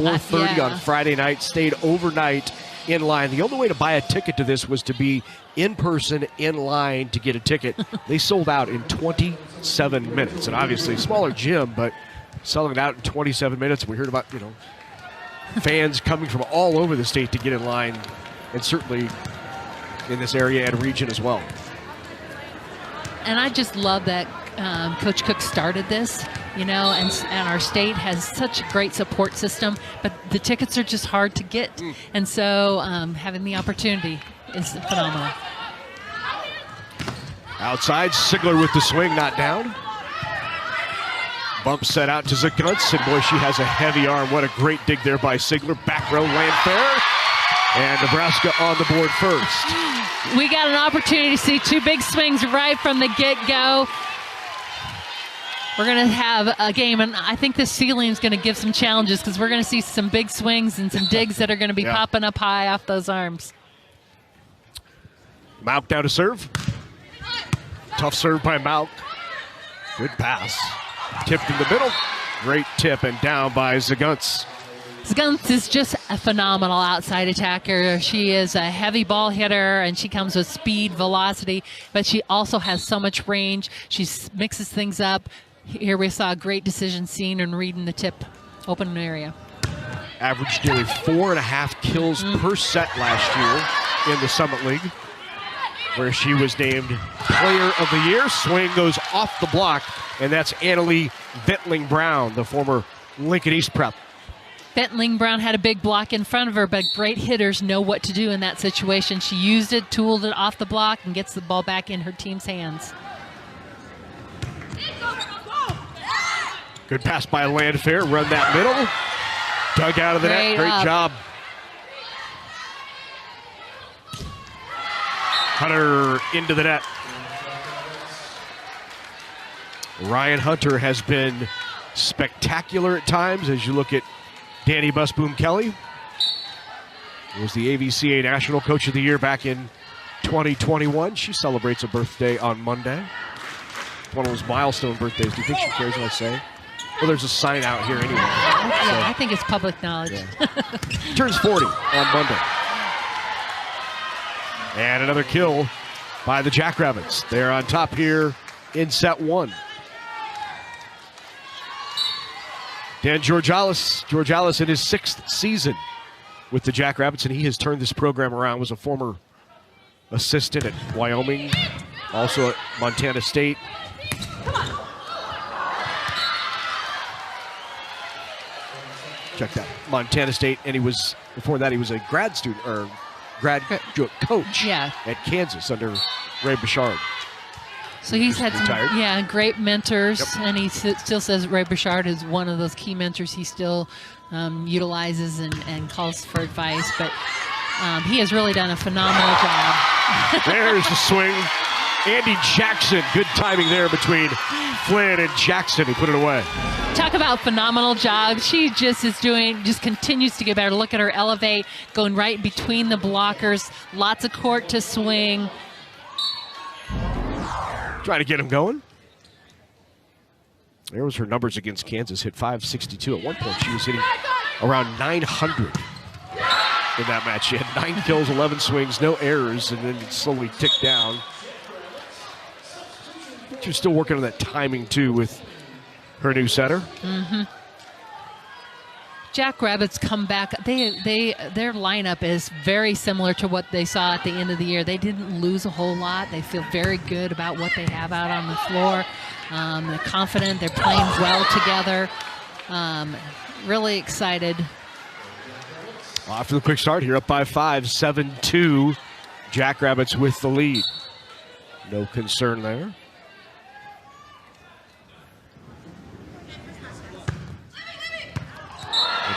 4:30 Yeah. on Friday night, stayed overnight in line. The only way to buy a ticket to this was to be in person in line to get a ticket. They sold out in 27 minutes. And obviously, smaller gym, but selling it out in 27 minutes. We heard about, fans coming from all over the state to get in line, and certainly in this area and region as well. And I just love that Coach Cook started this, and our state has such a great support system, but the tickets are just hard to get. And so having the opportunity is phenomenal. Outside, Sigler with the swing, not down. Bump set out to Zagunts, and boy, she has a heavy arm. What a great dig there by Sigler. Back row land fair, and Nebraska on the board first. We got an opportunity to see two big swings right from the get-go. We're going to have a game, and I think this ceiling is going to give some challenges because we're going to see some big swings and some digs that are going to be popping up high off those arms. Malk down to serve. Tough serve by Malk. Good pass. Tipped in the middle. Great tip and down by Zagunts. Zagunts is just a phenomenal outside attacker. She is a heavy ball hitter, and she comes with speed, velocity, but she also has so much range. She mixes things up. Here we saw a great decision seeing and reading the tip open area. Averaged nearly 4.5 kills per set last year in the Summit League, where she was named Player of the Year. Swing goes off the block, and that's Annalie Ventling-Brown, the former Lincoln East prep. Ventling-Brown had a big block in front of her, but great hitters know what to do in that situation. She used it, tooled it off the block, and gets the ball back in her team's hands. Good pass by Landfair, run that middle. Dug out of the net, great job. Hunter into the net. Ryan Hunter has been spectacular at times as you look at Danny Busboom Kelly. He was the AVCA National Coach of the Year back in 2021. She celebrates a birthday on Monday. One of those milestone birthdays. Do you think she cares what I say? Well, there's a sign out here anyway. Yeah, I think it's public knowledge. Yeah. Turns 40 on Monday. And another kill by the Jackrabbits. They're on top here in set one. Dan Georgalis in his 6th season with the Jackrabbits, and he has turned this program around. Was a former assistant at Wyoming, also at Montana State. Check that, Montana State, and before that he was a grad student or graduate coach at Kansas under Ray Bouchard. So he's had some great mentors, and he still says Ray Bouchard is one of those key mentors he still utilizes and calls for advice. But he has really done a phenomenal job. There's the swing. Andy Jackson, good timing there between Flynn and Jackson. He put it away. Talk about phenomenal job. She just continues to get better. Look at her elevate, going right between the blockers. Lots of court to swing. Trying to get him going. There was her numbers against Kansas. Hit .562. At one point, she was hitting around 900 in that match. She had 9 kills, 11 swings, no errors, and then it slowly ticked down. She was still working on that timing, too, with her new setter. Jackrabbits come back. Their lineup is very similar to what they saw at the end of the year. They didn't lose a whole lot. They feel very good about what they have out on the floor. They're confident. They're playing well together. Really excited. After the quick start here, up by 5, 7-2. Jackrabbits with the lead. No concern there.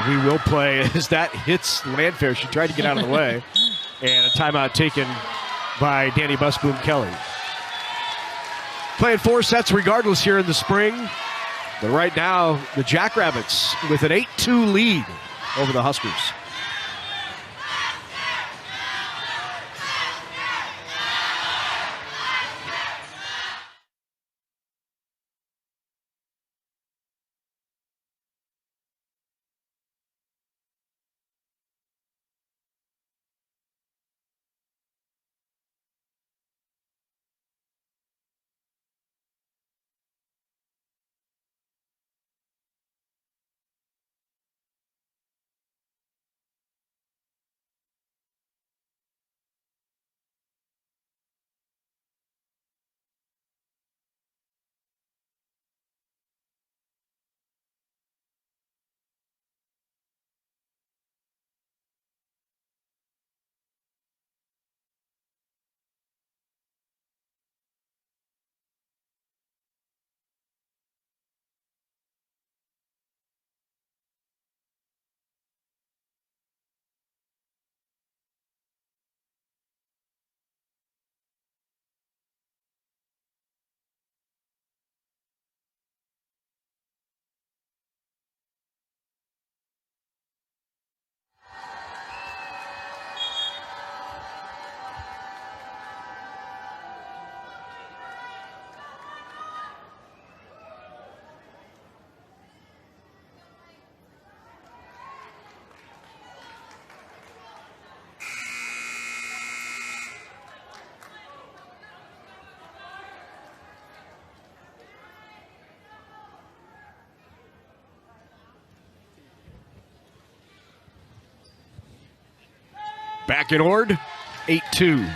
We will play as that hits Landfair. She tried to get out of the way. And a timeout taken by Danny Busboom Kelly. Playing 4 sets regardless here in the spring. But right now, the Jackrabbits with an 8-2 lead over the Huskers. Back in Ord, 8-2.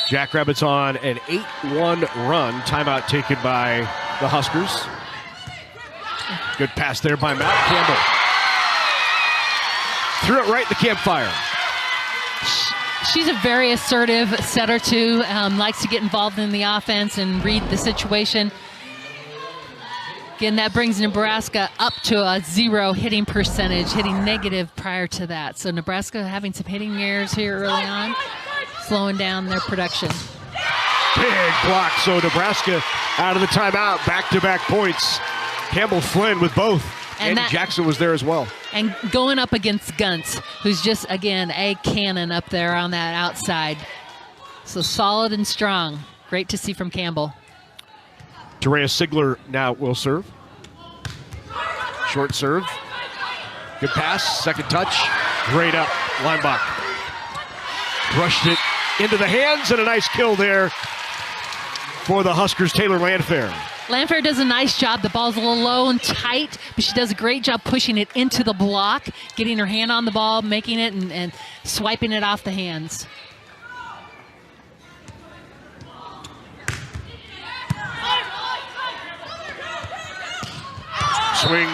Jackrabbits on an 8-1 run. Timeout taken by the Huskers. Good pass there by Matt Campbell. Threw it right in the campfire. She's a very assertive setter, too. Likes to get involved in the offense and read the situation. Again, that brings Nebraska up to a 0 hitting percentage, hitting negative prior to that. So Nebraska having some hitting errors here early on, slowing down their production. Big block, so Nebraska out of the timeout, back-to-back points. Campbell Flynn with both. And Jackson was there as well. And going up against Guntz, who's just, again, a cannon up there on that outside. So solid and strong. Great to see from Campbell. Terea Sigler now will serve. Short serve. Good pass, second touch. Great up, Leinbach. Brushed it into the hands, and a nice kill there for the Huskers, Taylor Landfair. Landfair does a nice job. The ball's a little low and tight, but she does a great job pushing it into the block, getting her hand on the ball, making it, and swiping it off the hands. Swing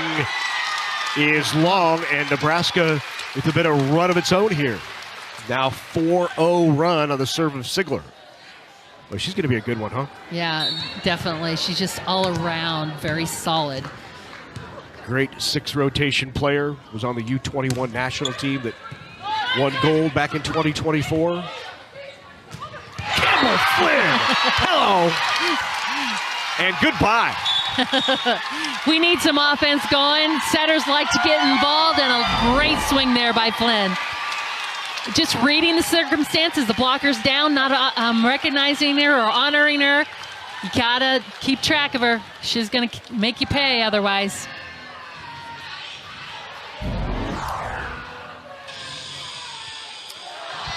is long, and Nebraska with a bit of run of its own here. Now 4-0 run on the serve of Sigler. Well, she's going to be a good one, huh? Yeah, definitely. She's just all around very solid. Great 6-rotation player. Was on the U21 national team that won gold back in 2024. Campbell Flynn! Hello! And goodbye. We need some offense going. Setters like to get involved, and a great swing there by Flynn. Just reading the circumstances, the blocker's down, not recognizing her or honoring her. You gotta keep track of her. She's gonna make you pay otherwise.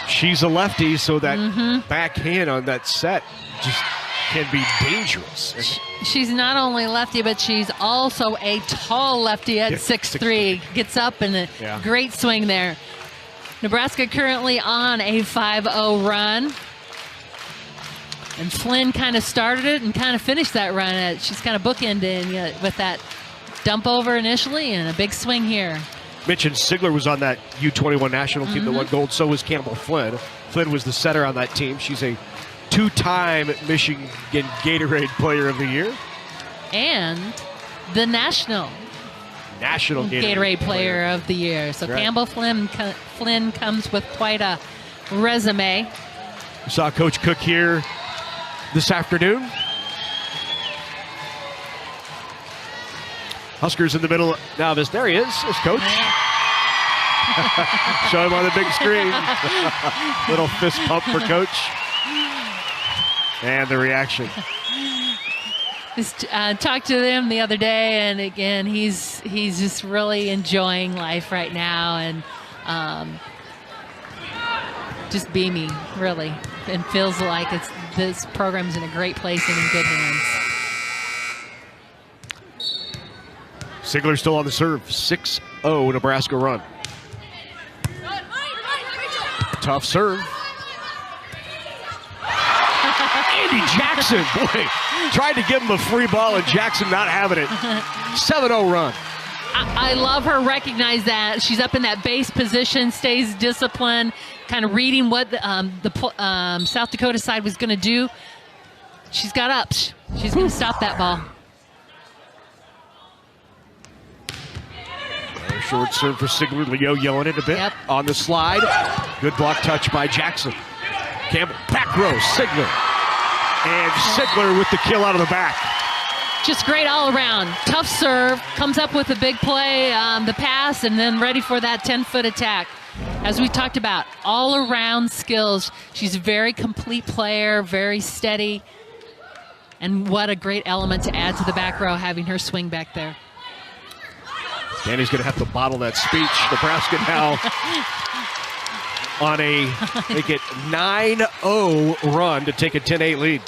She's a lefty, so that backhand on that set just can be dangerous. She's not only lefty, but she's also a tall lefty at 6'3". Gets up and a great swing there. Nebraska currently on a 5-0 run. And Flynn kind of started it and kind of finished that run. She's kind of bookended with that dump over initially and a big swing here. Mentioned Sigler was on that U21 national team that won gold. So was Campbell Flynn. Flynn was the setter on that team. She's a 2-time Michigan Gatorade Player of the Year. And the National Gatorade Player of the Year. So right. Campbell Flynn comes with quite a resume. We saw Coach Cook here this afternoon. Huskers in the middle. Now this, there he is. There's Coach. Show him on the big screen. Little fist pump for Coach. And the reaction. Just talked to them the other day, and again, he's just really enjoying life right now, and just beaming, really, and feels like this program's in a great place and in good hands. Sigler still on the serve. 6-0 Nebraska run. Tough serve. Andy Jackson, boy, tried to give him a free ball, and Jackson not having it. 7-0 run. I love her recognize that. She's up in that base position, stays disciplined, kind of reading what the South Dakota side was going to do. She's got ups. She's going to stop that ball. Short serve for Sigler. Leo yelling it a bit on the slide. Good block touch by Jackson. Campbell, back row, Sigler. And Sigler with the kill out of the back. Just great all around. Tough serve, comes up with a big play, the pass, and then ready for that 10-foot attack. As we talked about, all around skills. She's a very complete player, very steady. And what a great element to add to the back row, having her swing back there. Danny's going to have to bottle that speech. Nebraska now on a make it 9-0 run to take a 10-8 lead.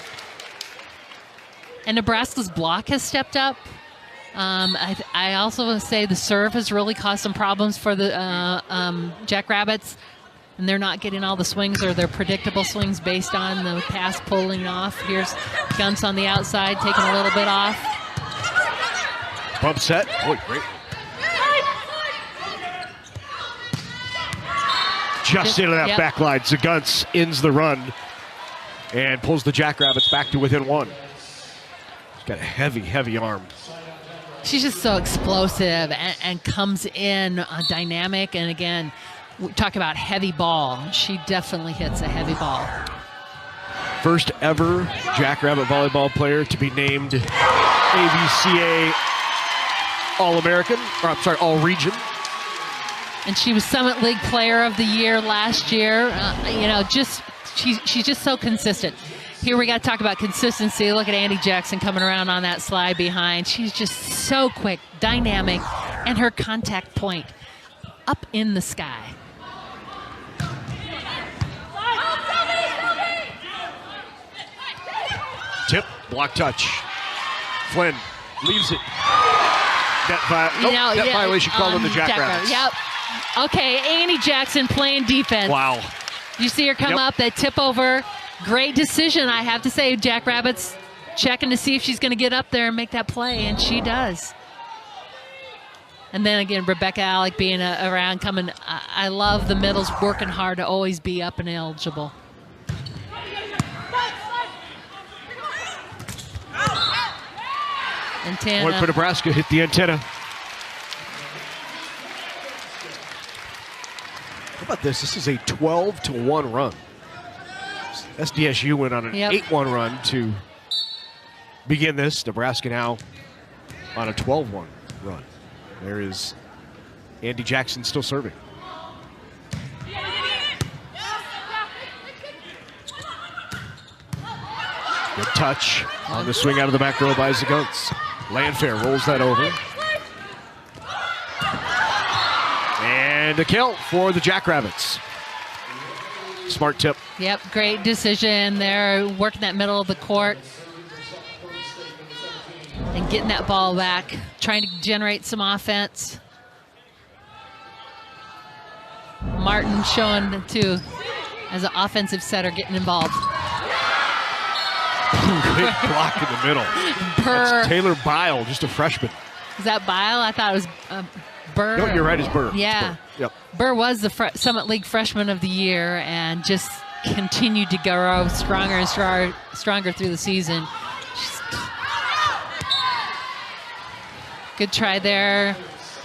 And Nebraska's block has stepped up. I also say the serve has really caused some problems for the Jackrabbits. and they're not getting all the swings or their predictable swings based on the pass pulling off. Here's Guntz on the outside, taking a little bit off. Bump set. Oh, great. Just into that back line. Guntz ends the run and pulls the Jackrabbits back to within one. She's got a heavy, heavy arm. She's just so explosive and comes in dynamic. And again, we talk about heavy ball. She definitely hits a heavy ball. First ever Jackrabbit volleyball player to be named AVCA All-American, or I'm sorry, All-Region. And she was Summit League Player of the Year last year. You know, she's just so consistent. Here we got to talk about consistency. Look at Andy Jackson coming around on that slide behind. She's just so quick, dynamic, and her contact point up in the sky. Tip, block touch. Flynn leaves it. Net violation called on the Jackrabbits. Yep. Okay, Andy Jackson playing defense. Wow. You see her come up, that tip over. Great decision, I have to say. Jackrabbits checking to see if she's going to get up there and make that play, and she does. And then again, Rebecca Alec being around, coming. I love the middles working hard to always be up and eligible. Antenna. Point for Nebraska, hit the antenna. How about this? This is a 12-1 run. SDSU went on an 8-1 run to begin this. Nebraska now on a 12-1 run. There is Andy Jackson still serving. Good touch on the swing out of the back row by Guntz. Landfair rolls that over. And a kill for the Jackrabbits. Smart tip. Yep, great decision there, working that middle of the court and getting that ball back, trying to generate some offense. Martin showing too, as an offensive setter, getting involved. Big block in the middle. That's Taylor Bile, just a freshman. Is that Bile? I thought it was Burr. No, you're right, it's Burr. Yeah. It's Burr. Yep. Burr was the Summit League Freshman of the Year and just continued to grow stronger and stronger through the season. Good try there.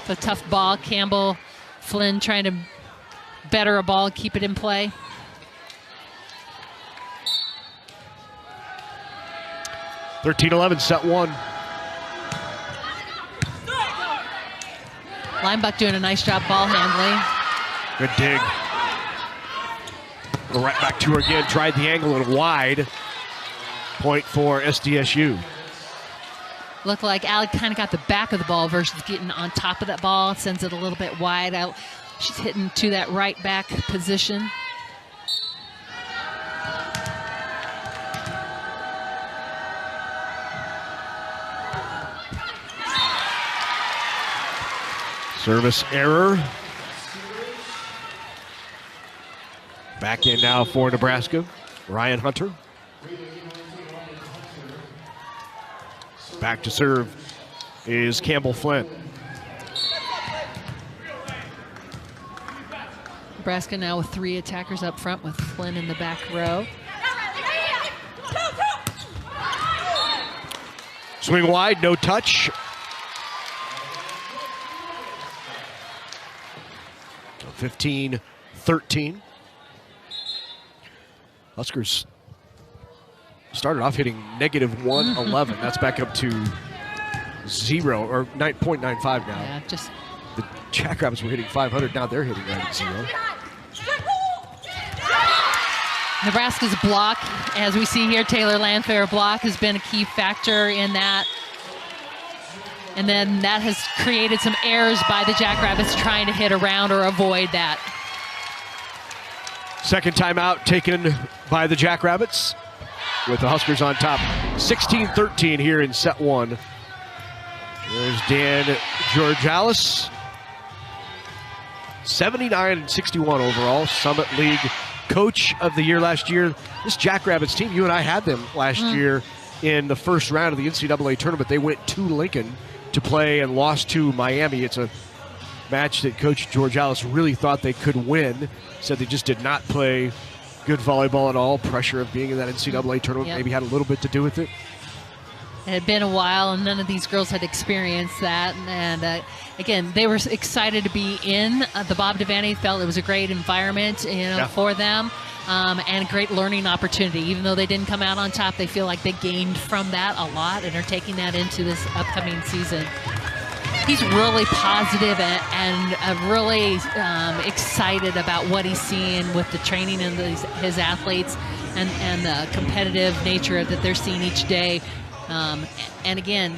The tough ball. Campbell, Flynn trying to better a ball, keep it in play. (13-11), set one. Linebuck doing a nice job ball handling. Good dig. Go right back to her again. Tried the angle and wide. Point for SDSU. Looked like Alec kind of got the back of the ball versus getting on top of that ball. Sends it a little bit wide out. She's hitting to that right back position. Service error. Back in now for Nebraska. Ryan Hunter. Back to serve is Campbell Flynn. Nebraska now with 3 attackers up front with Flynn in the back row. Swing wide, no touch. 15-13. Huskers started off hitting -111. That's back up to 0 or 9.95 now. Yeah, just the Jackrabbits were hitting 500. Now they're hitting right at 0. Nebraska's block, as we see here, Taylor Landfair block has been a key factor in that. And then that has created some errors by the Jackrabbits trying to hit around or avoid that. Second timeout taken by the Jackrabbits with the Huskers on top. 16-13 here in set one. There's Dan Georgalis. 79-61 overall. Summit League Coach of the Year last year. This Jackrabbits team, you and I had them last year in the first round of the NCAA tournament. They went to Lincoln to play and lost to Miami. It's a match that Coach George Alice really thought they could win. Said they just did not play good volleyball at all. Pressure of being in that NCAA tournament maybe had a little bit to do with it. It had been a while, and none of these girls had experienced that. And again, they were excited to be in the Bob Devaney. Felt it was a great environment, for them, and a great learning opportunity. Even though they didn't come out on top, they feel like they gained from that a lot and are taking that into this upcoming season. He's really positive and really excited about what he's seeing with the training and his athletes and the competitive nature that they're seeing each day. And again,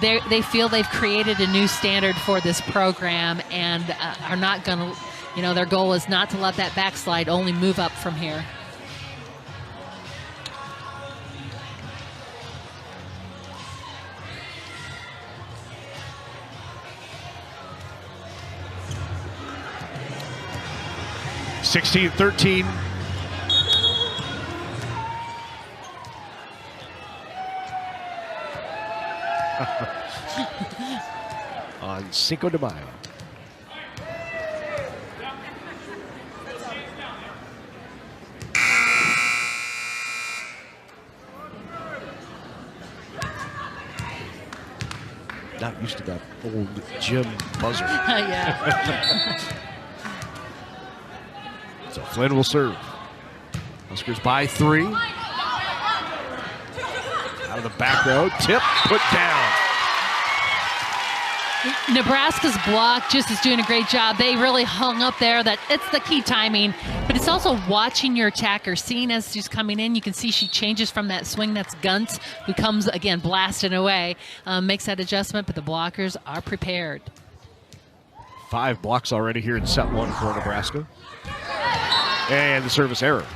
they feel they've created a new standard for this program and are not going to, their goal is not to let that backslide, only move up from here. (16-13). On Cinco de Mayo. Not used to that old gym buzzer. Yeah. So Flynn will serve. Huskers by 3. Out of the back row, tip, put down. Nebraska's block just is doing a great job. They really hung up there. It's the key timing, but it's also watching your attacker, seeing as she's coming in. You can see she changes from that swing. That's Guntz, who comes again blasting away, makes that adjustment, but the blockers are prepared. 5 blocks already here in set 1 for Nebraska. And the service error.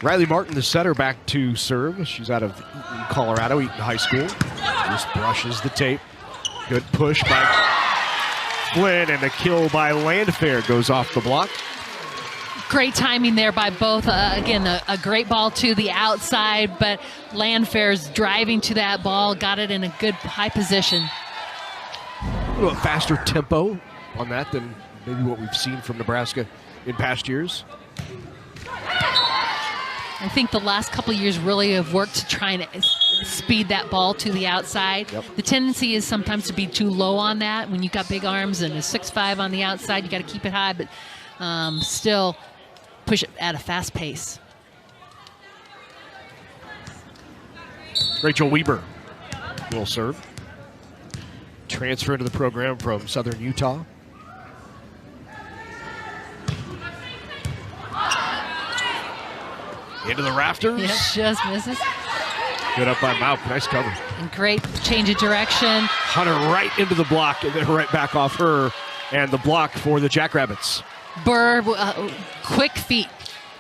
Riley Martin, the setter, back to serve. She's out of Eaton, Colorado, Eaton High School. Just brushes the tape. Good push by Flynn, and the kill by Landfair goes off the block. Great timing there by both. Again, a great ball to the outside, but Landfair's driving to that ball, got it in a good high position. A little faster tempo on that than maybe what we've seen from Nebraska in past years. I think the last couple of years really have worked to try and speed that ball to the outside. Yep. The tendency is sometimes to be too low on that. When you've got big arms and a 6'5" on the outside, you got to keep it high, but still push it at a fast pace. Rachel Weber will serve. Transfer into the program from Southern Utah. Into the rafters. Yep, just misses. Good up by Mauk. Nice cover. And great change of direction. Hunter right into the block and then right back off her. And the block for the Jackrabbits. Burr, quick feet.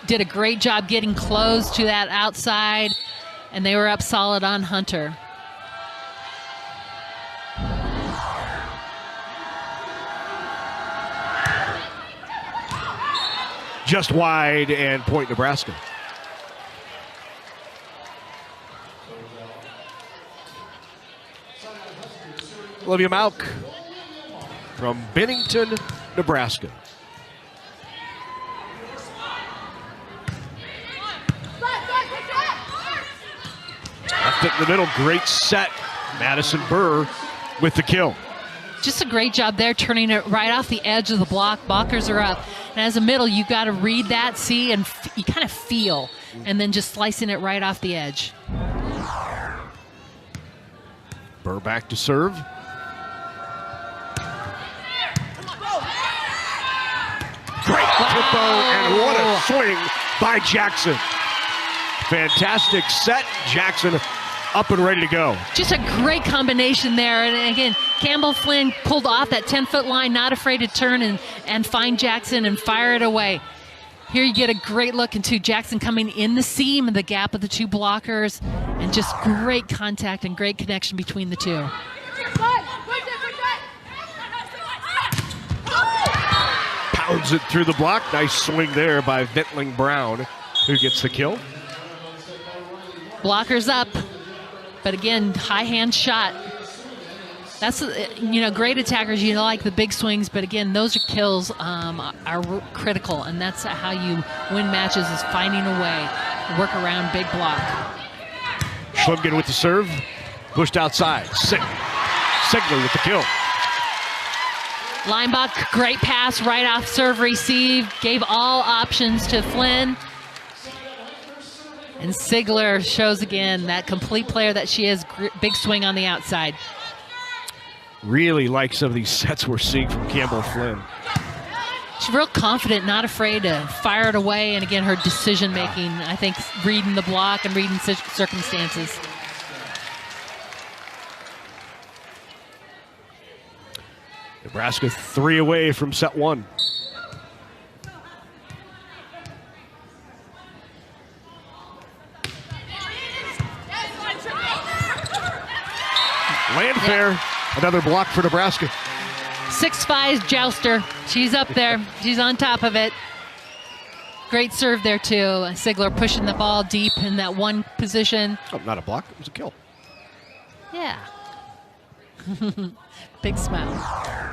Did a great job getting close to that outside. And they were up solid on Hunter. Just wide and point Nebraska. Olivia Mauk from Bennington, Nebraska. Left it in the middle, great set. Madison Burr with the kill. Just a great job there, turning it right off the edge of the block. Blockers are up. And as a middle, you got to read that, see, and you kind of feel, and then just slicing it right off the edge. Burr back to serve. Great tempo, and what a swing by Jackson. Fantastic set. Jackson up and ready to go. Just a great combination there. And again, Campbell Flynn pulled off that 10-foot line, not afraid to turn and find Jackson and fire it away. Here you get a great look into Jackson coming in the seam of the gap of the two blockers, and just great contact and great connection between the two. Pounds it through the block. Nice swing there by Ventling Brown, who gets the kill. Blockers up, but again, high hand shot. That's, great attackers, like the big swings, but again, those are kills are critical, and that's how you win matches, is finding a way to work around big block. Schlimgen with the serve, pushed outside. Sigler with the kill. Leinbach, great pass right off serve receive, gave all options to Flynn. And Sigler shows again that complete player that she is, big swing on the outside. Really like some of these sets we're seeing from Campbell Flynn. She's real confident, not afraid to fire it away. And again, her decision making, I think, reading the block and reading circumstances. Nebraska 3 away from set 1. Landfair, another block for Nebraska. 6'5" jouster. She's up there. She's on top of it. Great serve there, too. Sigler pushing the ball deep in that one position. Oh, not a block. It was a kill. Yeah. Big smile.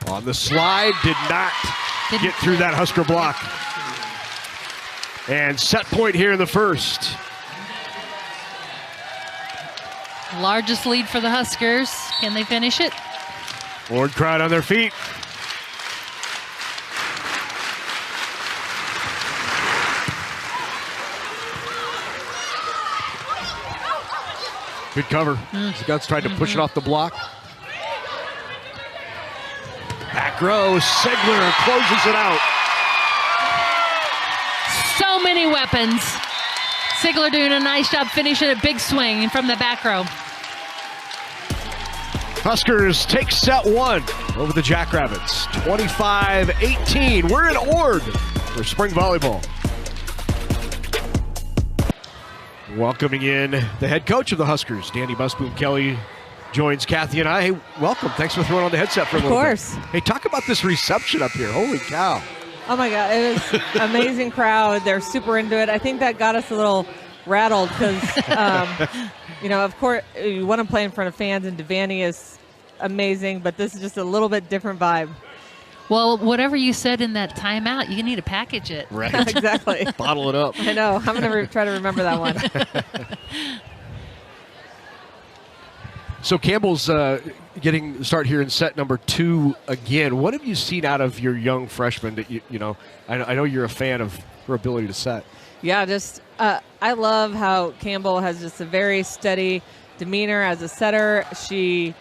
On the slide, did not get through that Husker block. And set point here in the first. Largest lead for the Huskers. Can they finish it? Ward crowd on their feet. Good cover. The Guts tried to push it off the block. Back row, Sigler closes it out. So many weapons. Sigler doing a nice job finishing a big swing from the back row. Huskers take set 1 over the Jackrabbits. 25-18. We're in Ord for spring volleyball. Welcoming in the head coach of the Huskers, Danny Busboom Kelly, joins Kathy and I. Hey, welcome. Thanks for throwing on the headset for a little bit. Of course. Hey, talk about this reception up here. Holy cow. Oh, my God. It was amazing crowd. They're super into it. I think that got us a little rattled because, of course, you want to play in front of fans, and Devaney is amazing, but this is just a little bit different vibe. Well, whatever you said in that timeout, you need to package it. Right. Exactly. Bottle it up. I know. I'm going to try to remember that one. So Campbell's getting the start here in set number 2 again. What have you seen out of your young freshman that I know you're a fan of her ability to set? Yeah, just I love how Campbell has just a very steady demeanor as a setter. She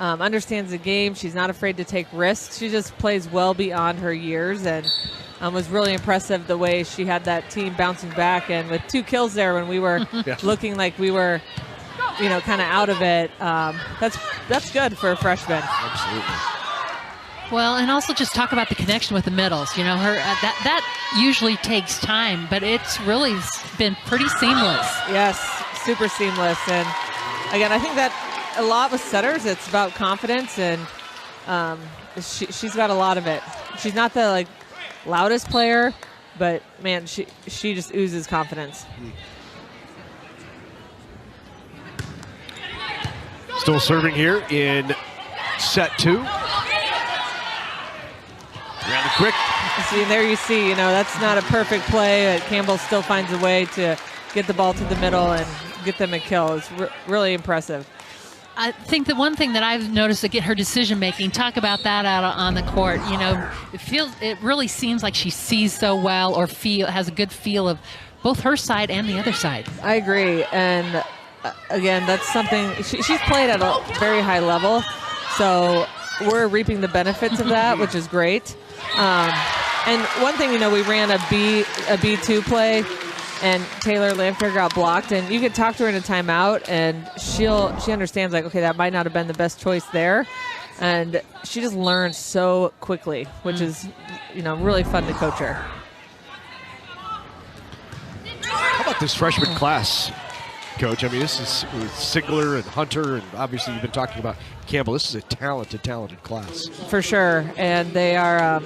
understands the game. She's not afraid to take risks. She just plays well beyond her years, and was really impressive the way she had that team bouncing back. And with 2 kills there when we were looking like we were, kind of out of it, that's good for a freshman. Absolutely. Well, and also just talk about the connection with the middles. Her that usually takes time, but it's really been pretty seamless. Yes, super seamless. And again, I think that a lot with setters, it's about confidence, and she's got a lot of it. She's not the loudest player, but man, she just oozes confidence. Still serving here in set 2. Rather quick. See, there you see, that's not a perfect play, but Campbell still finds a way to get the ball to the middle and get them a kill. It's really impressive. I think the one thing that I've noticed to get her decision making, talk about that out on the court. It really seems like she sees so well, or has a good feel of both her side and the other side. I agree, and again, that's something she's played at a very high level, so we're reaping the benefits of that, which is great. And one thing, we ran a B2 play, and Taylor Lamphere got blocked, and you could talk to her in a timeout, and she understands, like, okay, that might not have been the best choice there, and she just learns so quickly, which is, really fun to coach her. How about this freshman class, Coach? I mean, this is with Sigler and Hunter, and obviously you've been talking about Campbell. This is a talented class. For sure, and they are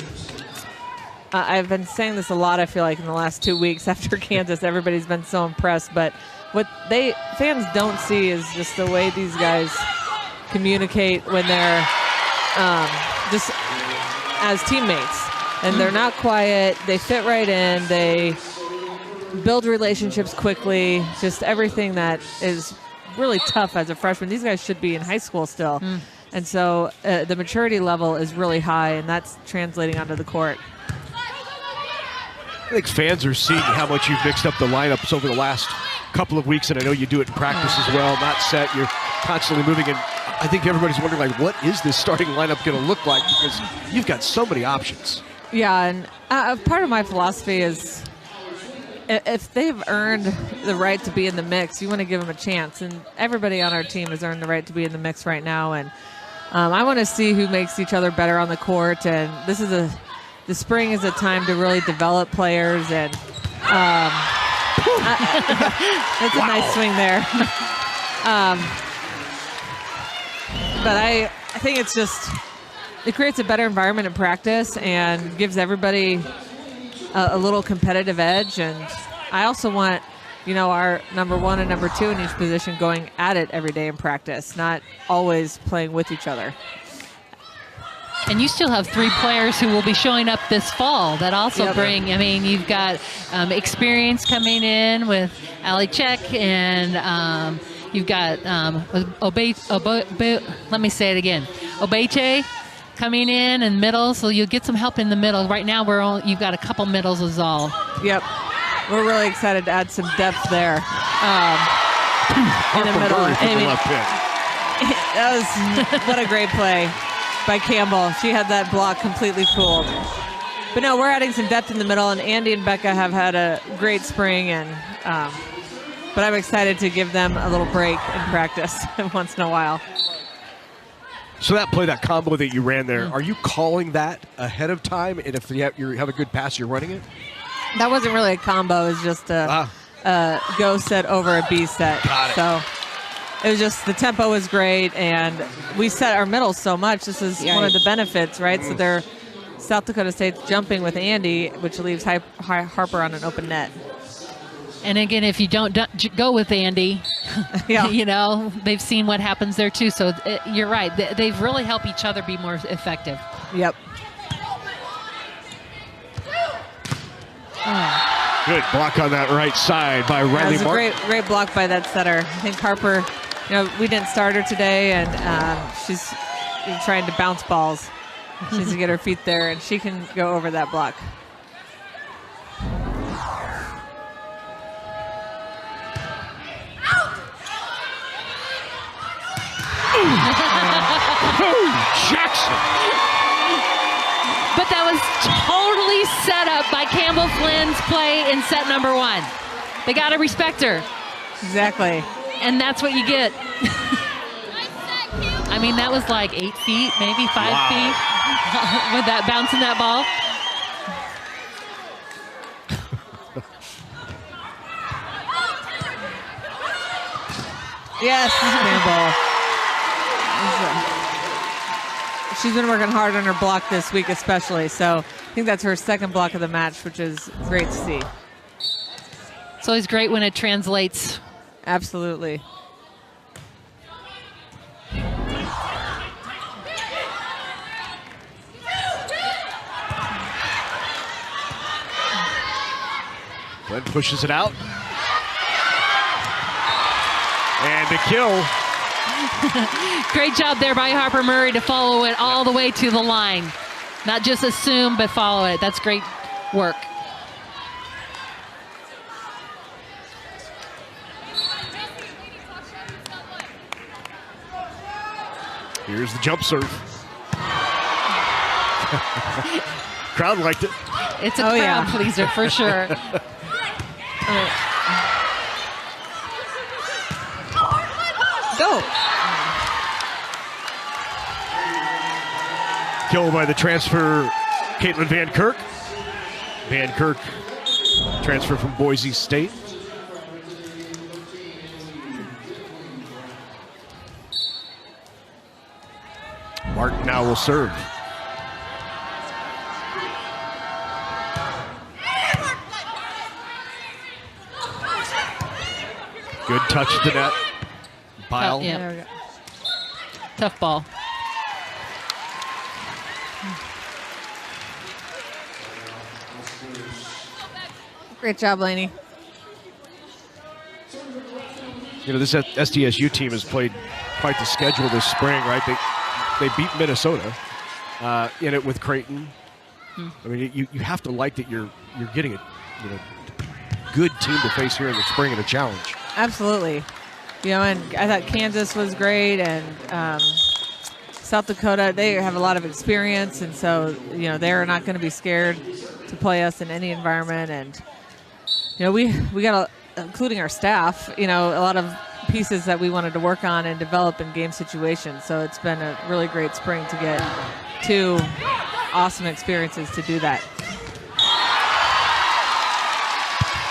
I've been saying this a lot, I feel like, in the last 2 weeks after Kansas. Everybody's been so impressed, but what fans don't see is just the way these guys communicate when they're just as teammates. And they're not quiet, they fit right in, they build relationships quickly, just everything that is really tough as a freshman. These guys should be in high school still. And so the maturity level is really high, and that's translating onto the court. I think fans are seeing how much you've mixed up the lineups over the last couple of weeks, and I know you do it in practice as well. Not set, you're constantly moving, and I think everybody's wondering, like, what is this starting lineup going to look like? Because you've got so many options. Yeah, and part of my philosophy is if they've earned the right to be in the mix, you want to give them a chance. And everybody on our team has earned the right to be in the mix right now. And I want to see who makes each other better on the court. And the spring is a time to really develop players. And it's a nice swing there. But I think it's just, it creates a better environment in practice and gives everybody a little competitive edge. And I also want, our number one and number two in each position going at it every day in practice, not always playing with each other. And you still have 3 players who will be showing up this fall that also bring, you've got experience coming in with Ali Check, and you've got Obeche coming in middle, so you'll get some help in the middle. Right now, you've got a couple middles is all. Yep. We're really excited to add some depth there in the middle. That was what a great play by Campbell. She had that block completely fooled. But no, we're adding some depth in the middle, and Andy and Becca have had a great spring, and but I'm excited to give them a little break in practice once in a while. So that play, that combo that you ran there, are you calling that ahead of time? And if you have a good pass, you're running it? That wasn't really a combo. It was just a go set over a B set. Got it. So it was just, the tempo was great, and we set our middles so much. This is one of the benefits, right? So they're South Dakota State's jumping with Andy, which leaves Harper on an open net. And again, if you don't go with Andy, they've seen what happens there too. So you're right. They've really helped each other be more effective. Yep. Good block on that right side by Riley Martin. That was a great block by that setter. I think Harper, we didn't start her today, and she's trying to bounce balls. She needs to get her feet there, and she can go over that block. Jackson. But that was totally set up by Campbell Flynn's play in set number 1. They got to respect her. Exactly. And that's what you get. That was like 8 feet, maybe 5 feet with that bouncing that ball. Yes, Campbell. She's been working hard on her block this week especially, so I think that's her second block of the match, which is great to see. It's always great when it translates. Absolutely. Glenn pushes it out. And the kill. Great job there by Harper Murray to follow it all the way to the line. Not just assume, but follow it. That's great work. Here's the jump serve. Crowd liked it. It's a crowd pleaser for sure. Go. Kill by the transfer, Caitlin Van Kirk. Van Kirk, transfer from Boise State. Martin now will serve. Good touch to the net. Pile. Yeah. There we go. Tough ball. Great job, Lainey. You know, this SDSU team has played quite the schedule this spring, right? They beat Minnesota in it with Creighton. I mean, you have to like that you're getting a good team to face here in the spring and a challenge. Absolutely. You know, and I thought Kansas was great, and South Dakota, they have a lot of experience, and so, you know, they're not going to be scared to play us in any environment. And, you know, we got, including our staff, you know, a lot of pieces that we wanted to work on and develop in game situations. So it's been a really great spring to get 2 awesome experiences to do that.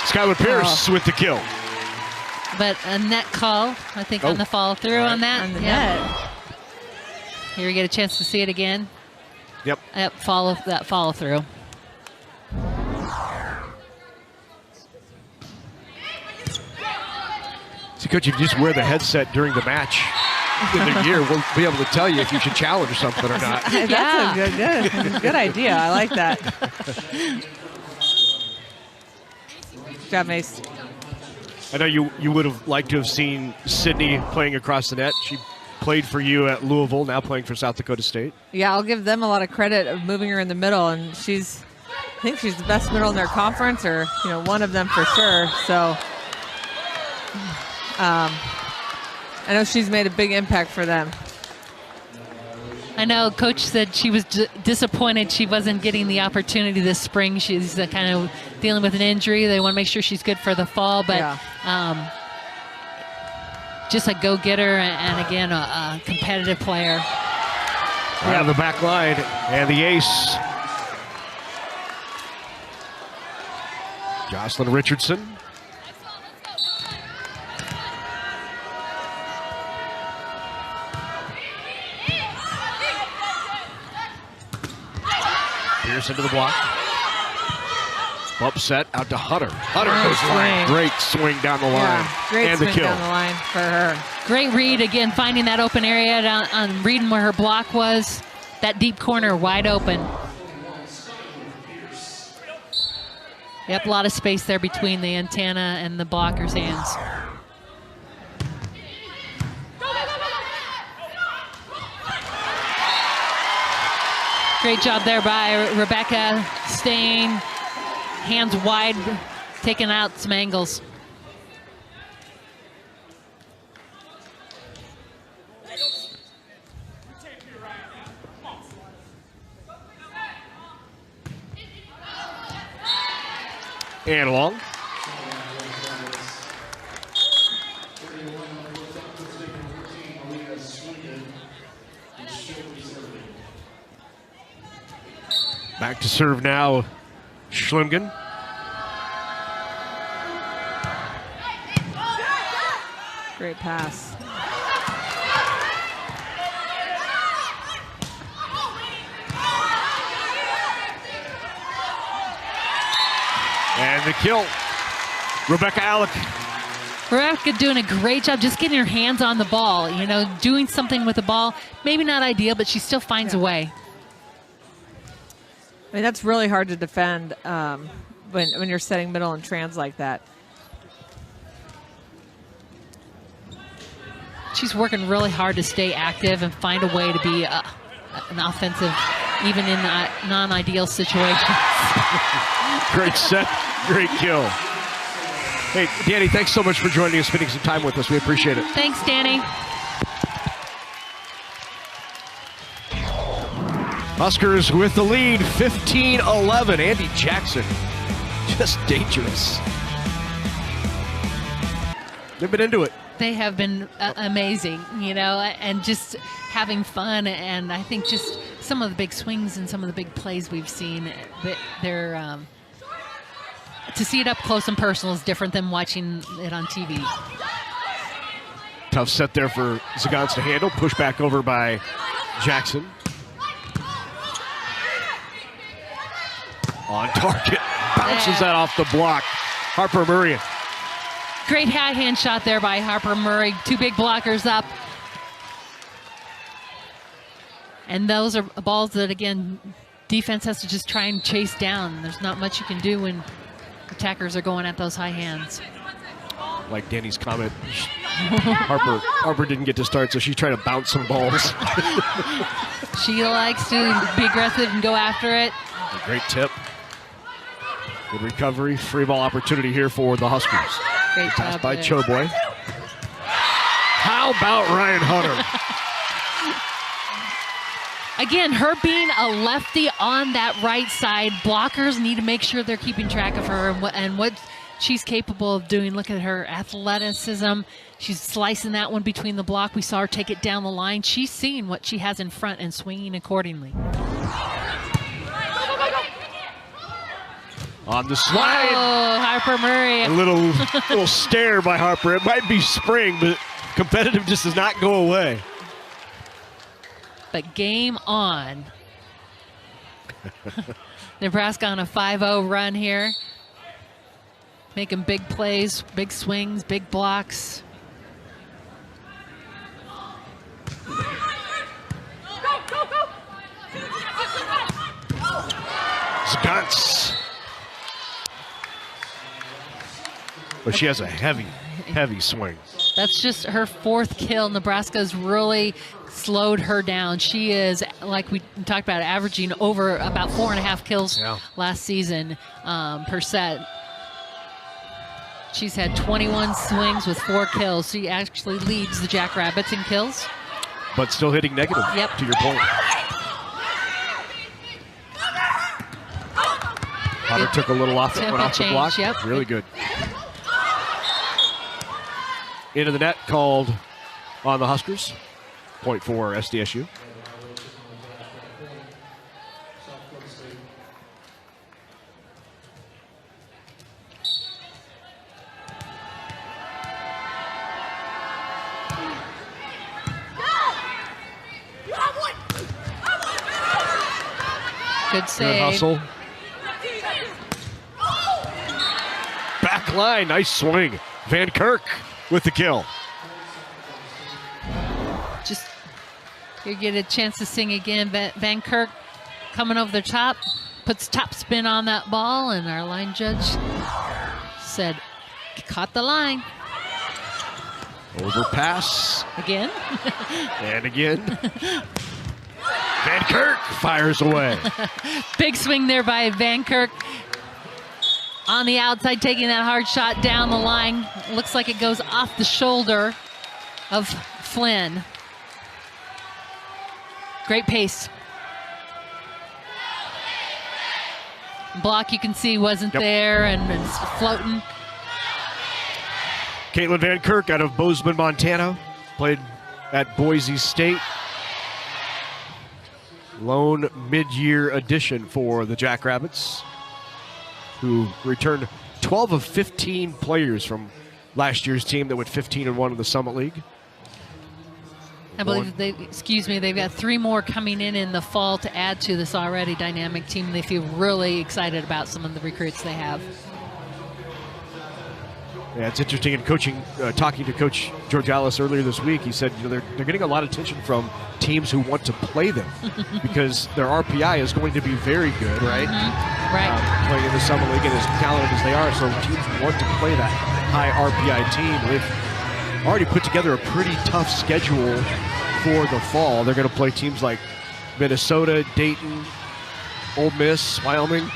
Skylar Pierce with the kill. But a net call, I think, on the follow through on that. On the net. Here we get a chance to see it again. Yep. Yep, follow through. So, Coach, if you just wear the headset during the match in the year, we'll be able to tell you if you should challenge something or not. That's a good idea. I like that. Good job, Mace. I know you would have liked to have seen Sydney playing across the net. She played for you at Louisville, now playing for South Dakota State. Yeah, I'll give them a lot of credit of moving her in the middle, and I think she's the best middle in their conference, or, you know, one of them for sure. So I know she's made a big impact for them. I know Coach said she was disappointed she wasn't getting the opportunity this spring. She's kind of dealing with an injury. They want to make sure she's good for the fall, but just a go-getter and again, a competitive player. Right on the back line, and the ace. Jocelyn Richardson. Pierce into the block. Bump set out to Hunter. Hunter goes line. Great swing down the line. Yeah, great and swing the kill. down the line for her. Great read, again, finding that open area, on reading where her block was. That deep corner wide open. Yep, a lot of space there between the antenna and the blocker's hands. Great job there by Rebecca, staying hands wide, taking out some angles. And long. Back to serve now, Schlingen. Great pass. And the kill. Rebecca Alec. Rebecca doing a great job just getting her hands on the ball, you know, doing something with the ball. Maybe not ideal, but she still finds a way. I mean, that's really hard to defend when you're setting middle and trans like that. She's working really hard to stay active and find a way to be an offensive, even in non-ideal situations. Great set, great kill. Hey, Danny, thanks so much for joining us, spending some time with us. We appreciate it. Thanks, Danny. Huskers with the lead, 15-11. Andy Jackson, just dangerous. They've been into it. They have been amazing, you know, and just having fun. And I think just some of the big swings and some of the big plays we've seen, they're to see it up close and personal is different than watching it on TV. Tough set there for Zagans to handle. Pushed back over by Jackson. On target. Bounces that off the block. Harper Murray. Great high hand shot there by Harper Murray. Two big blockers up. And those are balls that, again, defense has to just try and chase down. There's not much you can do when attackers are going at those high hands. Like Danny's comment, Harper didn't get to start, so she's trying to bounce some balls. She likes to be aggressive and go after it. A great tip. Good recovery. Free ball opportunity here for the Huskers. Great Pass job by there. Choboy. How about Ryan Hunter? Again, her being a lefty on that right side, blockers need to make sure they're keeping track of her and what she's capable of doing. Look at her athleticism. She's slicing that one between the block. We saw her take it down the line. She's seeing what she has in front and swinging accordingly. On the slide. Oh, Harper Murray. A little stare by Harper. It might be spring, but competitive just does not go away. But game on. Nebraska on a 5-0 run here. Making big plays, big swings, big blocks. Skunts. But she has a heavy swing. That's just her fourth kill. Nebraska's really slowed her down. She is, like we talked about, averaging over about 4.5 kills last season per set. She's had 21 swings with 4 kills. She actually leads the Jackrabbits in kills. But still hitting negative, Yep. to your point. Hunter took a little off, went off the block. Yep. Really good. Into the net called on the Huskers. Point for SDSU. Good save. Good hustle. Back line, nice swing. Van Kirk with the kill. Just you get a chance to sing again. Van Kirk coming over the top, puts top spin on that ball, and our line judge said, caught the line. Overpass. Again. And again. Van Kirk fires away. Big swing there by Van Kirk. On the outside, taking that hard shot down the line. Looks like it goes off the shoulder of Flynn. Great pace. Block you can see wasn't there and it's floating. Caitlin Van Kirk out of Bozeman, Montana. Played at Boise State. Lone mid-year addition for the Jackrabbits, who returned 12 of 15 players from last year's team that went 15-1 in the Summit League. I believe they've got 3 more coming in the fall to add to this already dynamic team. They feel really excited about some of the recruits they have. Yeah, it's interesting in coaching, talking to Coach George Alice earlier this week. He said, you know, they're getting a lot of attention from teams who want to play them because their RPI is going to be very good, right? Mm-hmm. Right. Playing in the Summit League and as talented as they are, so teams want to play that high RPI team. They've already put together a pretty tough schedule for the fall. They're going to play teams like Minnesota, Dayton, Ole Miss, Wyoming.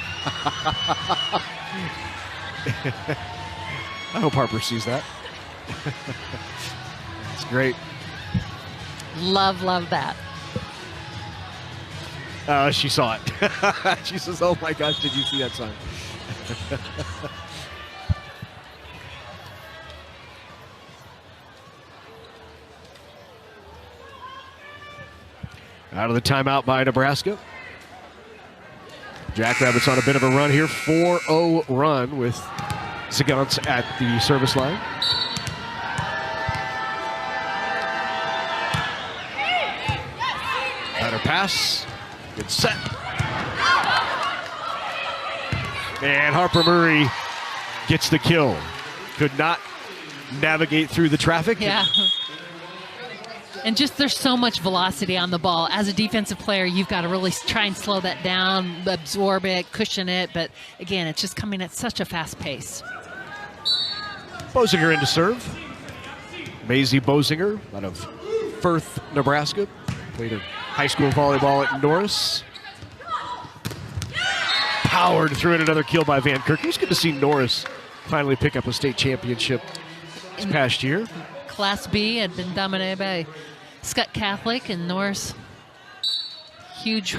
I hope Harper sees that. It's great. Love that. She saw it. She says, "Oh my gosh, did you see that sign?" Out of the timeout by Nebraska. Jackrabbits on a bit of a run here. 4-0 run with Zagants at the service line. Better pass. Good set. And Harper Murray gets the kill. Could not navigate through the traffic. Yeah. And just there's so much velocity on the ball. As a defensive player, you've got to really try and slow that down, absorb it, cushion it. But again, it's just coming at such a fast pace. Bosinger in to serve. Maisie Bosinger out of Firth, Nebraska. Played in high school volleyball at Norris. Powered through in another kill by Van Kirk. It was good to see Norris finally pick up a state championship this past year. Class B had been dominated by Scott Catholic and Norris. Huge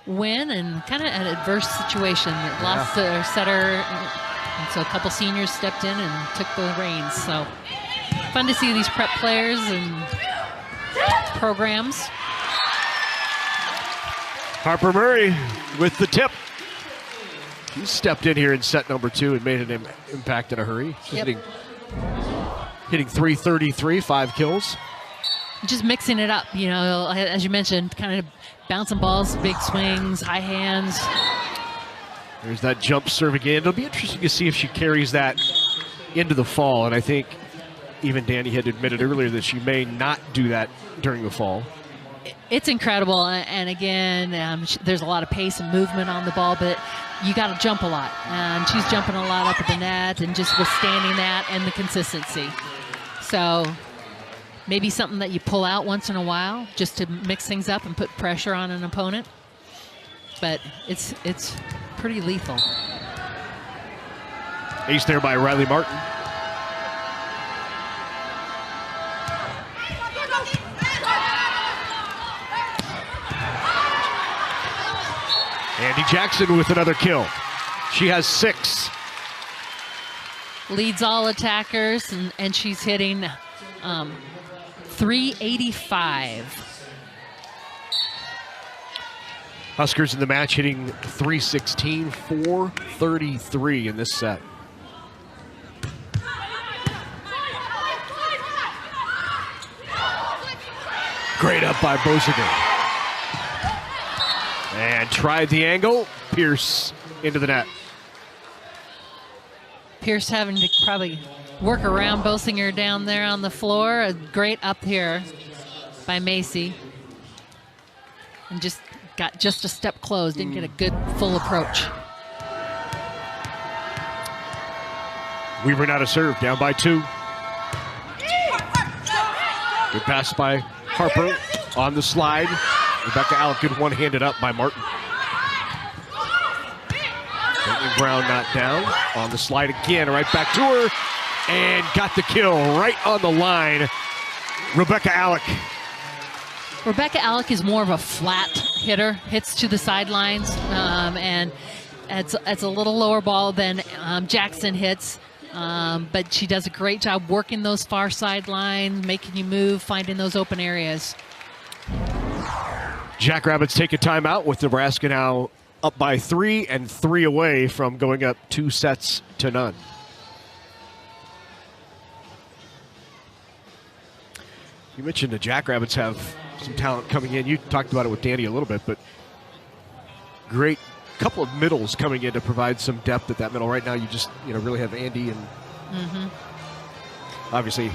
win and kind of an adverse situation. That lost their setter, and so a couple seniors stepped in and took the reins. So fun to see these prep players and programs. Harper Murray with the tip. He stepped in here in set number 2 and made an impact in a hurry. Hitting 333, 5 kills. Just mixing it up, you know, as you mentioned, kind of bouncing balls, big swings, high hands. There's that jump serve again. It'll be interesting to see if she carries that into the fall. And I think even Danny had admitted earlier that she may not do that during the fall. It's incredible. And again, there's a lot of pace and movement on the ball, but you got to jump a lot. And she's jumping a lot up at the net and just withstanding that and the consistency. So maybe something that you pull out once in a while just to mix things up and put pressure on an opponent. But it's pretty lethal. Ace there by Riley Martin. Andy Jackson with another kill. She has 6. Leads all attackers, and she's hitting 385. Huskers in the match hitting 316, 433 in this set. Great up by Bosinger. And tried the angle. Pierce into the net. Pierce having to probably work around Bosinger down there on the floor. A great up here by Macy. And just got just a step close. Didn't get a good full approach. Weaver now to serve, down by 2. Good pass by Harper on the slide. Rebecca Alec, good one-handed up by Martin. Caitlin Brown not down. On the slide again, right back to her. And got the kill right on the line. Rebecca Alec. Rebecca Alec is more of a flat hitter, hits to the sidelines, and it's a little lower ball than Jackson hits. But she does a great job working those far sidelines, making you move, finding those open areas. Jackrabbits take a timeout with Nebraska now up by 3 and 3 away from going up 2 sets to none. You mentioned the Jackrabbits have some talent coming in. You talked about it with Danny a little bit, but great couple of middles coming in to provide some depth at that middle. Right now you just really have Andy and obviously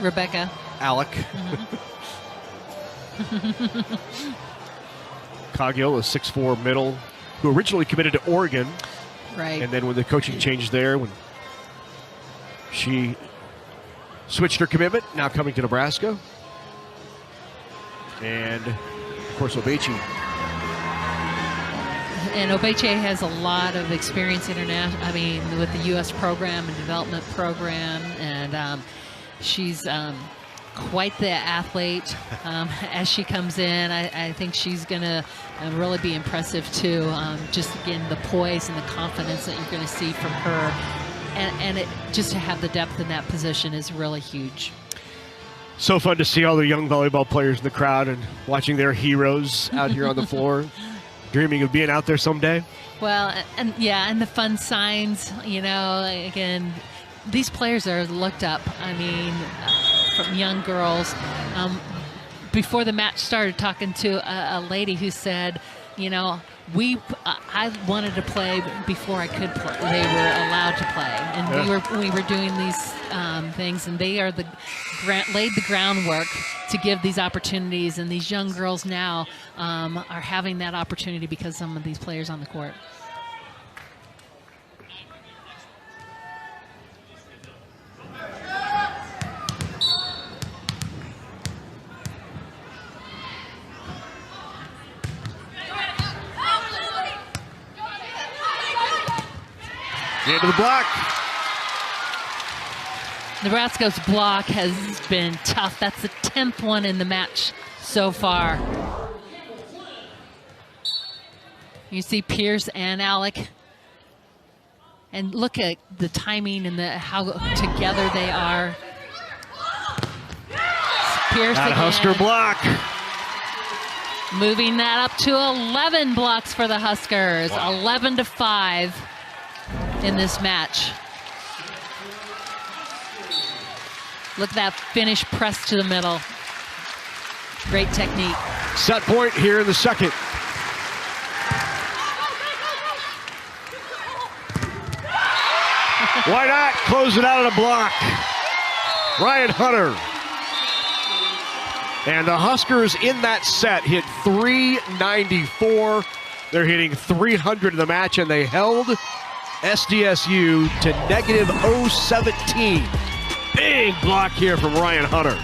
Rebecca Alec. Coggill, a 6'4" middle, who originally committed to Oregon. Right. And then when the coaching changed there, when she switched her commitment, now coming to Nebraska. And, of course, Obechi. And Obeche has a lot of experience with the U.S. program and development program. And she's quite the athlete as she comes in. I think she's going to really be impressive too. Just again, the poise and the confidence that you're going to see from her, and just to have the depth in that position is really huge. So fun to see all the young volleyball players in the crowd and watching their heroes out here on the floor, dreaming of being out there someday. Well, and the fun signs, again, these players are looked up. I mean, from young girls. Before the match started, talking to a lady who said, I wanted to play before I could play. They were allowed to play, and we were doing these things, and they are laid the groundwork to give these opportunities, and these young girls now are having that opportunity because some of these players on the court. Into the block. Nebraska's block has been tough. That's the 10th one in the match so far. You see Pierce and Alec. And look at the timing and how together they are. Pierce That again. Husker block. Moving that up to 11 blocks for the Huskers. Wow. 11-5 in this match. Look at that finish press to the middle. Great technique. Set point here in the second. Why not close it out of the block? Ryan Hunter. And the Huskers in that set hit 394. They're hitting 300 in the match, and they held SDSU to negative 0-17. Big block here from Ryan Hunter.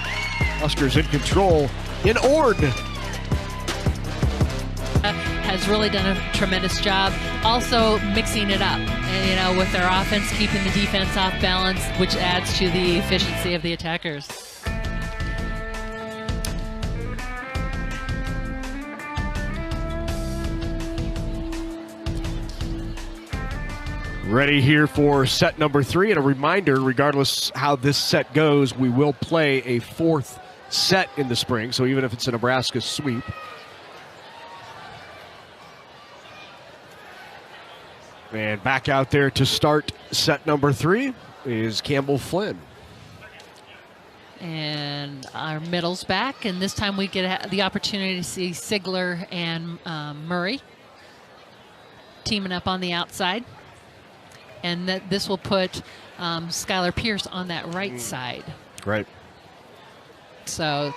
Huskers in control in Ord. Has really done a tremendous job. Also mixing it up, and, with their offense, keeping the defense off balance, which adds to the efficiency of the attackers. Ready here for set number 3. And a reminder, regardless how this set goes, we will play a 4th set in the spring. So even if it's a Nebraska sweep. And back out there to start set number 3 is Campbell Flynn. And our middle's back. And this time we get the opportunity to see Sigler and Murray teaming up on the outside. And this will put Skylar Pierce on that right side. Right. So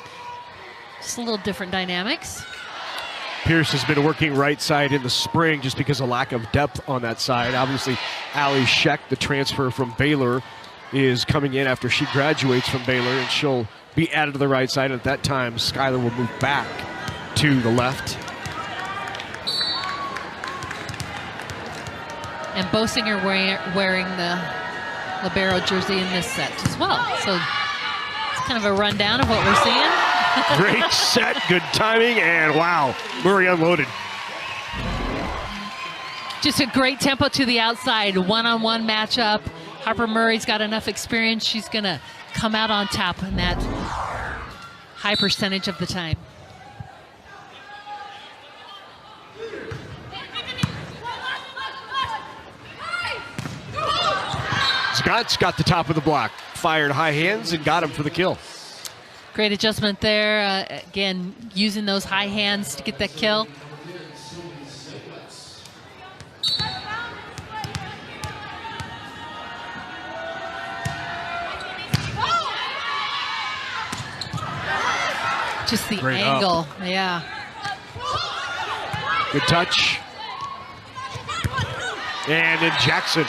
just a little different dynamics. Pierce has been working right side in the spring just because of lack of depth on that side. Obviously, Allie Scheck, the transfer from Baylor, is coming in after she graduates from Baylor, and she'll be added to the right side. At that time, Skylar will move back to the left. And Bosinger wearing the libero jersey in this set as well. So it's kind of a rundown of what we're seeing. Great set, good timing, and wow, Murray unloaded. Just a great tempo to the outside, one-on-one matchup. Harper Murray's got enough experience. She's going to come out on top in that high percentage of the time. Scott's got the top of the block, fired high hands and got him for the kill. Great adjustment there. Again, using those high hands to get that kill. Just the Great angle, up. yeah. Good touch. And then Jackson.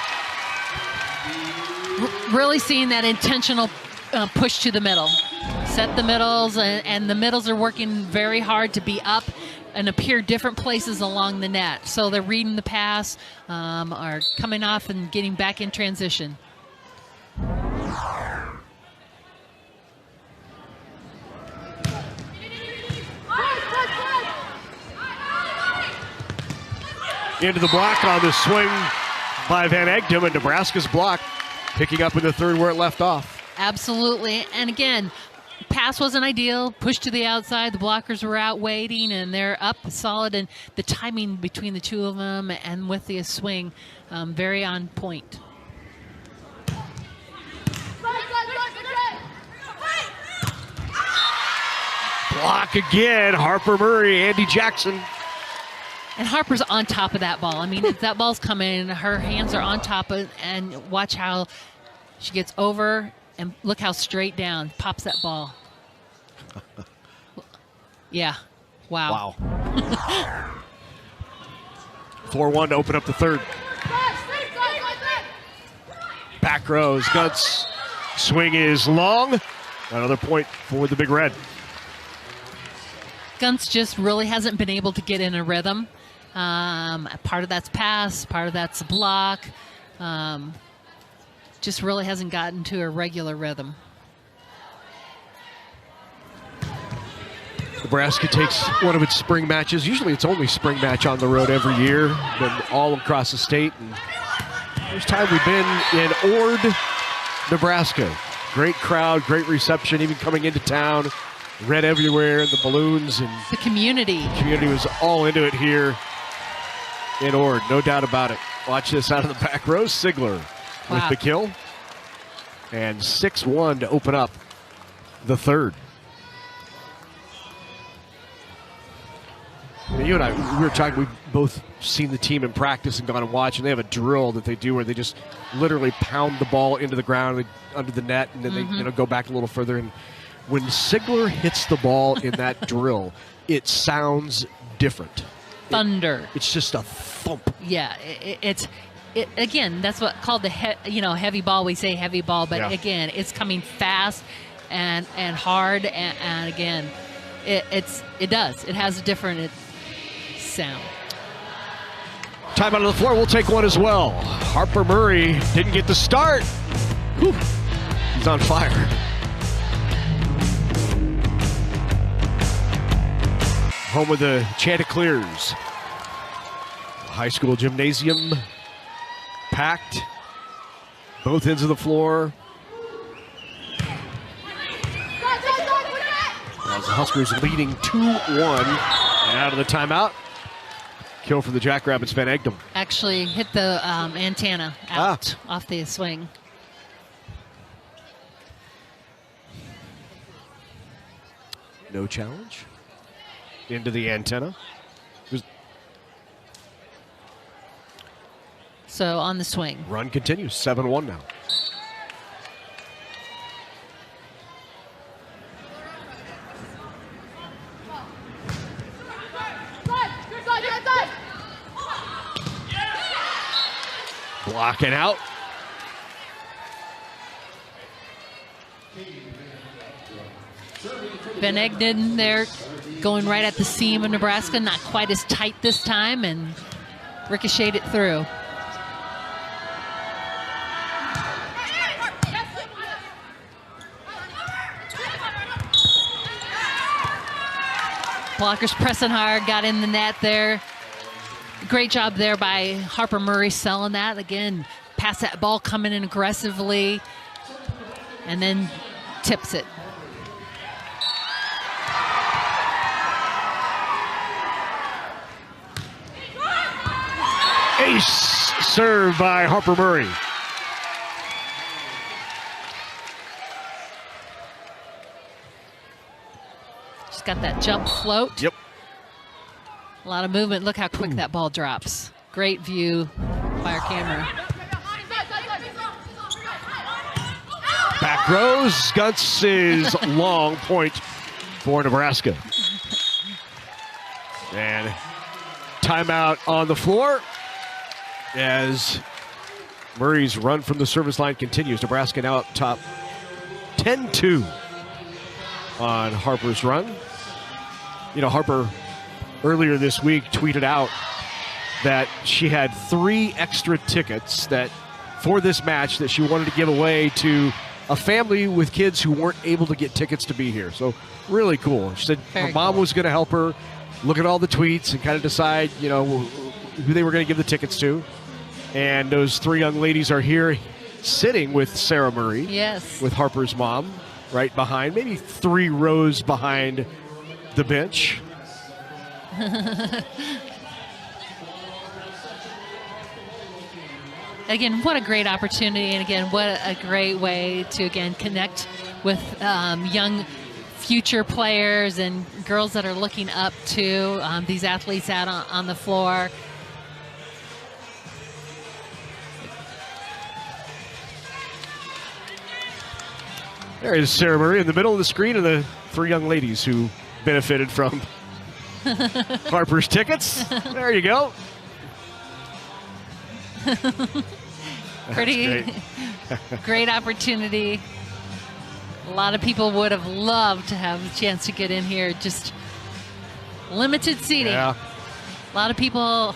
Really seeing that intentional push to the middle. Set the middles, and the middles are working very hard to be up and appear different places along the net. So they're reading the pass, are coming off and getting back in transition. into the block on the swing by Van Egdom, and Nebraska's block picking up in the third where it left off. Absolutely. And again, pass wasn't ideal. Push to the outside. The blockers were out waiting, and they're up solid. And the timing between the two of them and with the swing, very on point. Block again. Harper Murray, Andy Jackson. And Harper's on top of that ball. I mean, if that ball's coming, her hands are on top of it, and watch how she gets over, and look how straight down pops that ball. Yeah. Wow. 4-1 to open up the third. Back rows. Guts. Swing is long. Another point for the Big Red. Guntz just really hasn't been able to get in a rhythm. Part of that's pass, part of that's block. Just really hasn't gotten to a regular rhythm. Nebraska takes one of its spring matches. Usually it's only spring match on the road every year, but all across the state. And first time we've been in Ord, Nebraska. Great crowd, great reception, even coming into town. Red everywhere, the balloons, and the community. The community was all into it here in Ord, no doubt about it. Watch this out of the back row. Sigler with the kill. And 6-1 to open up the third. You and I, we were talking, we've both seen the team in practice and gone and watched, and they have a drill that they do where they just literally pound the ball into the ground, under the net, and then they go back a little further. And when Sigler hits the ball in that drill, it sounds different. Thunder. It's just a thump. Yeah, it's again, that's what called the heavy ball. We say heavy ball, but again, it's coming fast and hard, and again, it has a different sound. Time out on the floor. We'll take one as well. Harper Murray didn't get the start. Whew. He's on fire. Home of the Chanticleers. High school gymnasium packed. Both ends of the floor. As the Huskers leading 2-1. And out of the timeout. Kill for the Jackrabbits, Van Egdom. Actually hit the antenna out off the swing. No challenge. Into the antenna. So on the swing. Run continues, 7-1 now. Blocking out. Van Egden there going right at the seam of Nebraska. Not quite as tight this time, and ricocheted it through. Blockers pressing hard, got in the net there. Great job there by Harper Murray selling that. Again, pass that ball coming in aggressively, and then tips it. Ace serve by Harper Murray. She's got that jump float. Yep. A lot of movement. Look how quick that ball drops. Great view by our camera. Back rows. Gutz's long point for Nebraska. And timeout on the floor as Murray's run from the service line continues. Nebraska now up top 10-2 on Harper's run. You know, Harper earlier this week tweeted out that she had 3 extra tickets that for this match that she wanted to give away to a family with kids who weren't able to get tickets to be here. So really cool. She said her mom was going to help her look at all the tweets and kind of decide, you know, who they were going to give the tickets to. And those 3 young ladies are here sitting with Sarah Murray. Yes. With Harper's mom right behind, maybe 3 rows behind the bench. Again, what a great opportunity, and again, what a great way to, again, connect with young future players and girls that are looking up to these athletes out on the floor. There is Sarah Murray in the middle of the screen, and the 3 young ladies who benefited from Harper's tickets. There you go. Pretty great opportunity. A lot of people would have loved to have a chance to get in here. Just limited seating. Yeah. A lot of people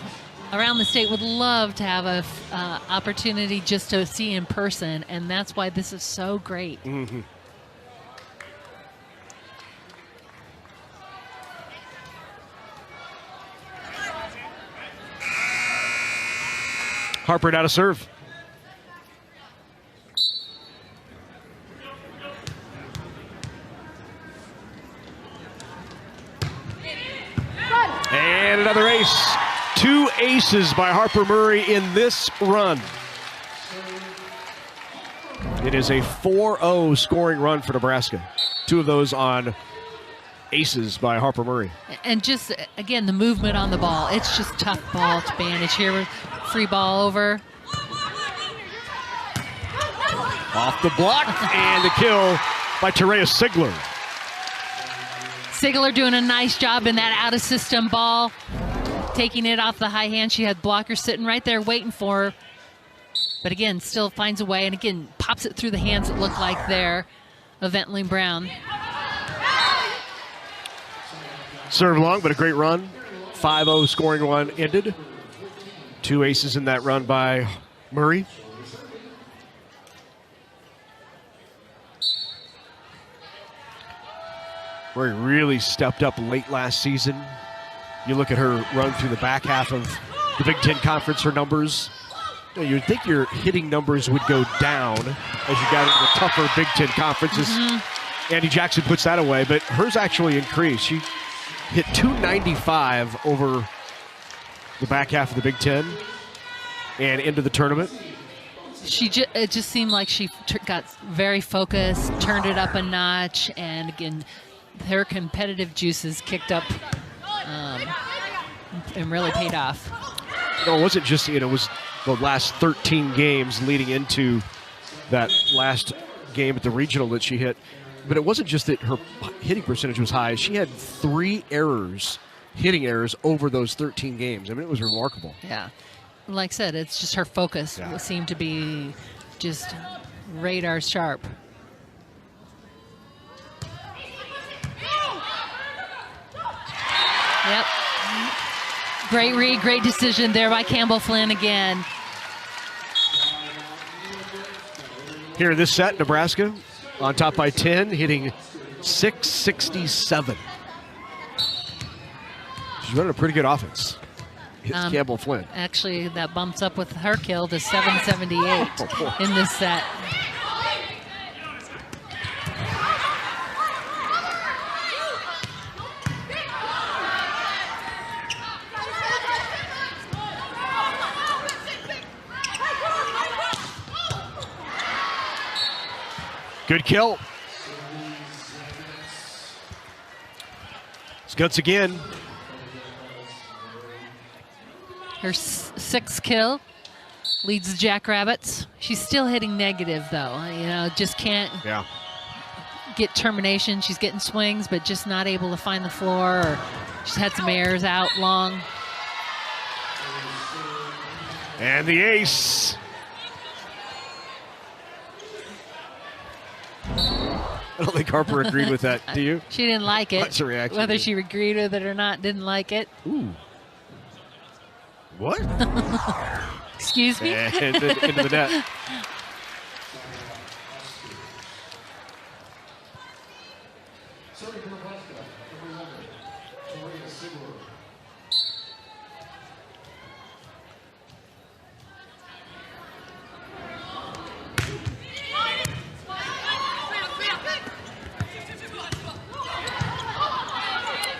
around the state would love to have a opportunity just to see in person, and that's why this is so great. Mm-hmm. Harper now to serve. And another ace. 2 aces by Harper Murray in this run. It is a 4-0 scoring run for Nebraska. 2 of those on aces by Harper Murray. And just, again, the movement on the ball. It's just tough ball to manage here. Free ball over. Off the block, and the kill by Terea Sigler. Sigler doing a nice job in that out-of-system ball. Taking it off the high hand. She had blockers sitting right there waiting for her. But again, still finds a way, and again, pops it through the hands it looked like there of Ventling Brown. Serve long, but a great run. 5-0 scoring run ended. 2 aces in that run by Murray. Murray really stepped up late last season. You look at her run through the back half of the Big Ten Conference, her numbers. You'd think your hitting numbers would go down as you got into the tougher Big Ten conferences. Andy Jackson puts that away, but hers actually increased. She hit .295 over the back half of the Big Ten and into the tournament. It just seemed like she got very focused, turned it up a notch, and again, her competitive juices kicked up and really paid off. No, it wasn't just, it was the last 13 games leading into that last game at the regional that she hit. But it wasn't just that her hitting percentage was high. She had 3 errors, hitting errors, over those 13 games. I mean, it was remarkable. Yeah. Like I said, it's just her focus seemed to be just radar sharp. Yep. Great read, great decision there by Campbell Flynn again. Here in this set, Nebraska on top by 10, hitting .667. She's running a pretty good offense. It's Campbell Flynn. Actually, that bumps up with her kill to 778 in this set. Good kill. Guts again. Her 6th kill leads the Jackrabbits. She's still hitting negative, though. You know, just can't get termination. She's getting swings, but just not able to find the floor. Or she's had some errors out long. And the ace. I don't think Harper agreed with that. Do you? She didn't like it. What's her reaction? Whether she agreed with it or not, didn't like it. Ooh. What? Excuse me? And into the net.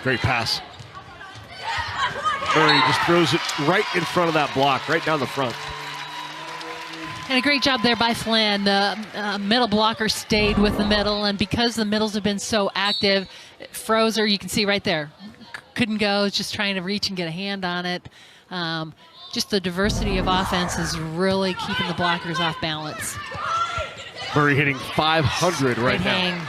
Great pass. Murray just throws it right in front of that block, right down the front. And a great job there by Flynn. The middle blocker stayed with the middle, and because the middles have been so active, it froze her. You can see right there. Couldn't go, just trying to reach and get a hand on it. Just the diversity of offense is really keeping the blockers off balance. Murray hitting 500 right now. Hang.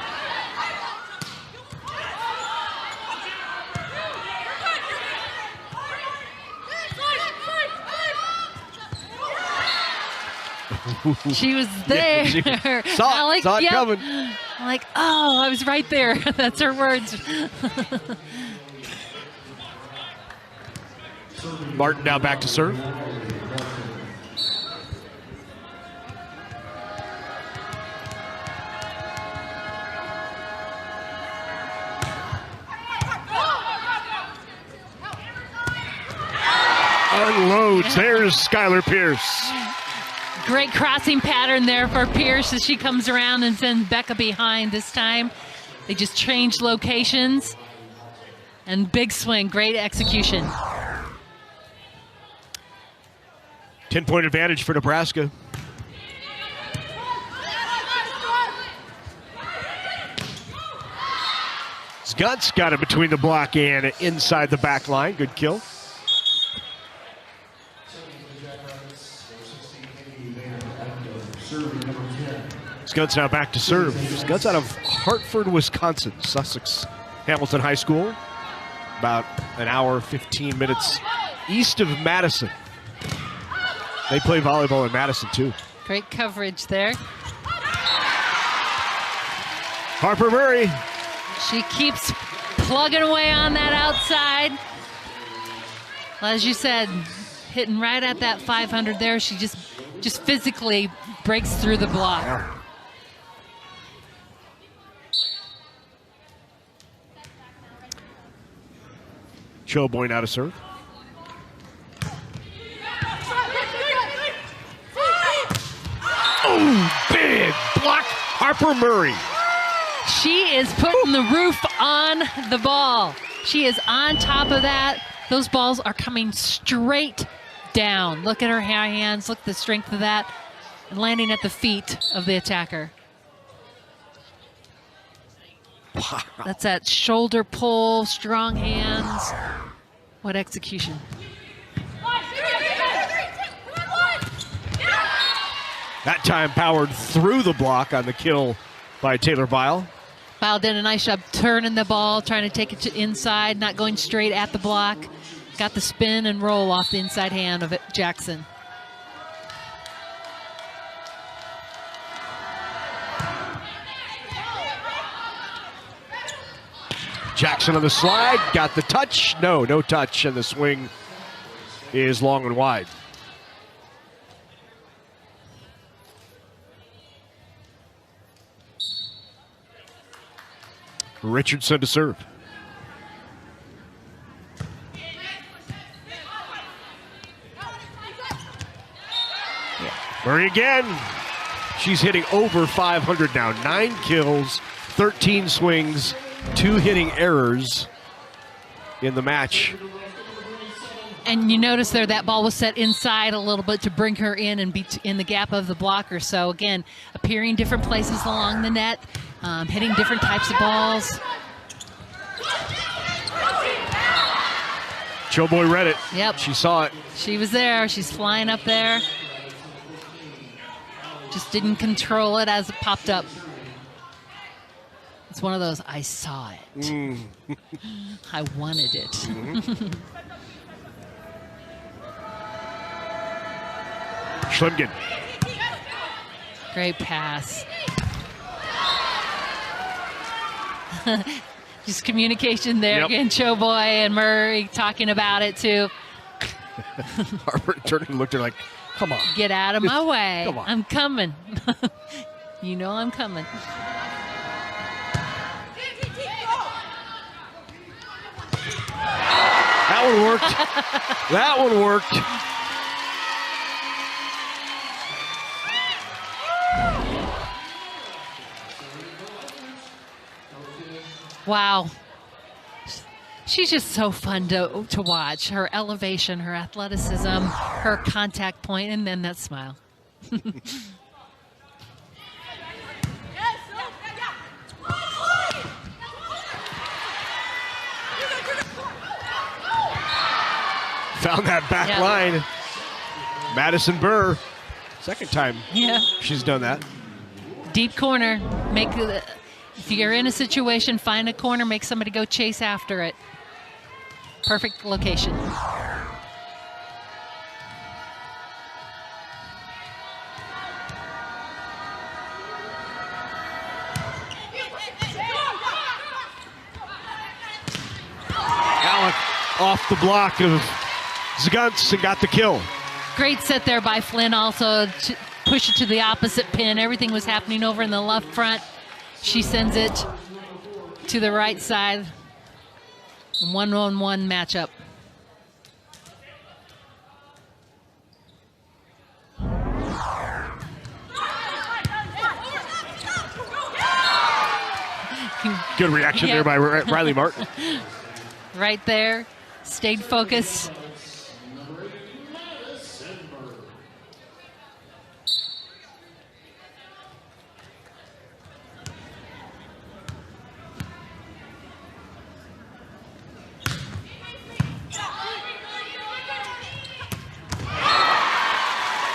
She was there. Yeah, saw it coming. I'm like, oh, I was right there. That's her words. Martin now back to serve. Unloads. There's Skylar Pierce. Great crossing pattern there for Pierce as she comes around and sends Becca behind this time. They just changed locations. And big swing, great execution. 10-point advantage for Nebraska. Scutts got it between the block and inside the back line. Good kill. Scutts now back to serve. Scutts out of Hartford, Wisconsin, Sussex Hamilton High School. About an hour, 15 minutes east of Madison. They play volleyball in Madison, too. Great coverage there. Harper Murray. She keeps plugging away on that outside. Well, as you said, hitting right at that 500 there. She just physically breaks through the block. Yeah. Choboy now to serve. Oh, big block, Harper Murray. She is putting the roof on the ball. She is on top of that. Those balls are coming straight down. Look at her high hands. Look at the strength of that. And landing at the feet of the attacker. Wow. That's that shoulder pull, strong hands. What execution. That time powered through the block on the kill by Taylor Bile. Bile did a nice job turning the ball, trying to take it to inside, not going straight at the block. Got the spin and roll off the inside hand of it, Jackson. Jackson on the slide, got the touch. No touch, and the swing is long and wide. Richardson to serve. Murray again. She's hitting over 500 now. 9 kills, 13 swings, 2 hitting errors in the match. And you notice there that ball was set inside a little bit to bring her in and be in the gap of the blocker. So again, appearing different places along the net, hitting different types of balls. Choboy read it. Yep. She saw it. She was there. She's flying up there. Just didn't control it as it popped up. It's one of those, I saw it. I wanted it. Schlimgen. Great pass. Just communication there. Yep. Again, Choboy and Murray talking about it too. Harper turned and looked at her like, come on. Get out of my way. Come on. I'm coming. You know I'm coming. That one worked. That one worked. Wow. She's just so fun to watch. Her elevation, her athleticism, her contact point, and then that smile. Found that back line. Madison Burr, second time she's done that. Deep corner. If you're in a situation, find a corner, make somebody go chase after it. Perfect location. Alec off the block of Zgunts and got the kill. Great set there by Flynn also to push it to the opposite pin. Everything was happening over in the left front. She sends it to the right side. 1-on-1 matchup. Good reaction there by Riley Martin. Right there. Stayed focused.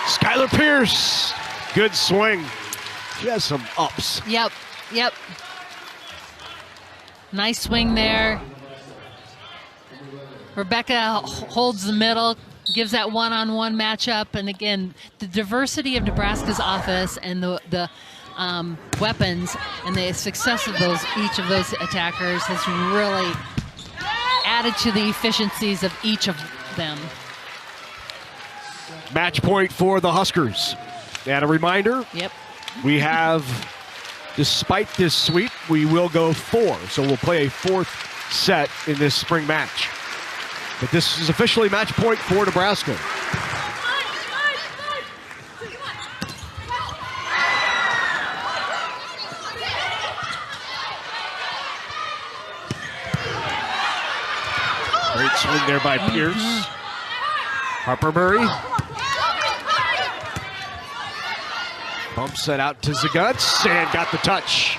Skylar Pierce, good swing. She has some ups. Yep. Nice swing there. Rebecca holds the middle, gives that one-on-one matchup, and again, the diversity of Nebraska's offense and the weapons and the success of each of those attackers has really added to the efficiencies of each of them. Match point for the Huskers. And a reminder, we have, despite this sweep, we will go 4. So we'll play a 4th set in this spring match. But this is officially match point for Nebraska. Great swing there by Pierce. Harper Murray. Bumps it out to Zgunts and got the touch.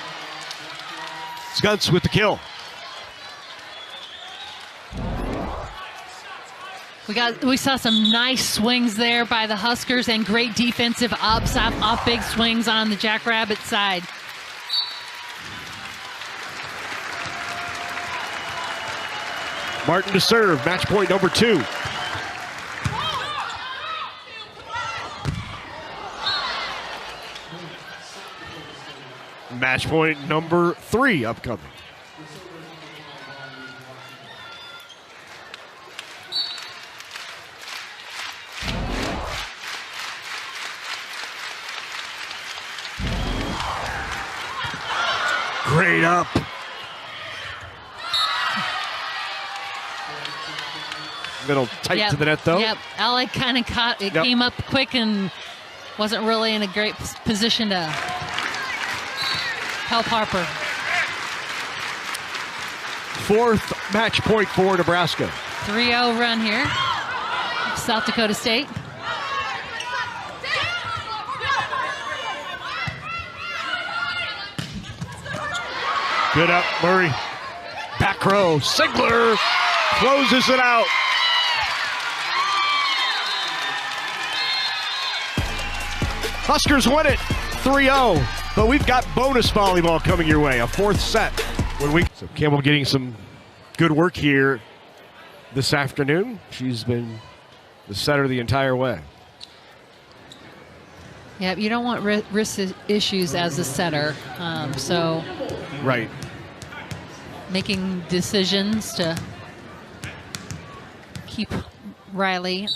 Zgunts with the kill. We saw some nice swings there by the Huskers and great defensive ups off big swings on the Jackrabbit side. Martin to serve, match point number 2. Match point number 3 upcoming. Great up. Middle tight to the net though. Yep, Alec kind of caught it, came up quick and wasn't really in a great position to help Harper. 4th match point for Nebraska. 3-0 run here. South Dakota State. Good up, Murray. Back row, Sigler closes it out. Huskers win it 3-0, but we've got bonus volleyball coming your way, a 4th set. So Campbell getting some good work here this afternoon. She's been the setter the entire way. Yeah, you don't want risk issues as a setter, so right. Making decisions to keep Riley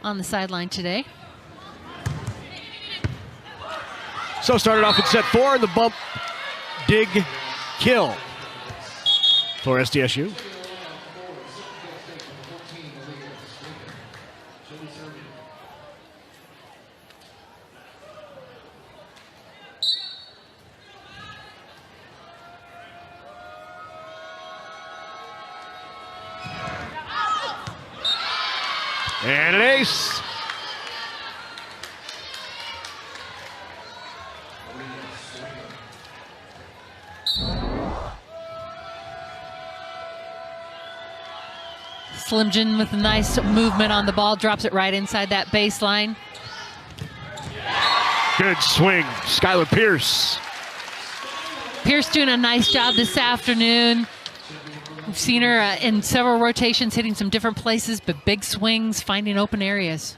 on the sideline today. So started off in set 4 and the bump, dig, kill for SDSU. And an ace. Slim Jim with a nice movement on the ball, drops it right inside that baseline. Good swing, Skylar Pierce. Pierce doing a nice job this afternoon. We've seen her in several rotations, hitting some different places, but big swings, finding open areas.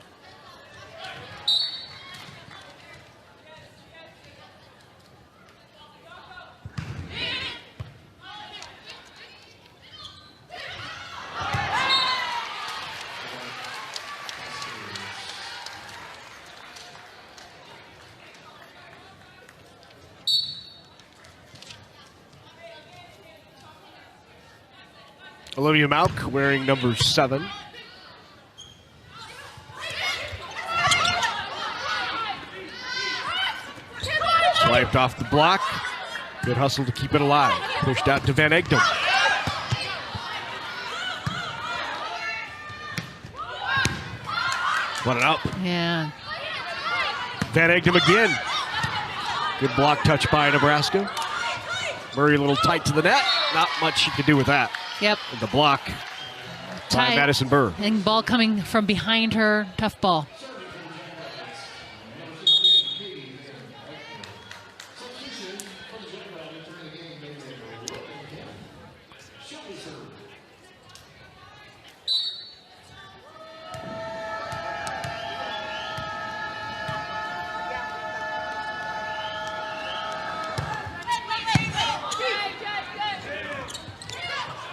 Olivia Malk wearing number 7. Swiped off the block. Good hustle to keep it alive. Pushed out to Van Egdom. What an up. Yeah. Van Egdom again. Good block touch by Nebraska. Murray a little tight to the net. Not much she could do with that. Yep. The block by Madison Burr. And ball coming from behind her. Tough ball.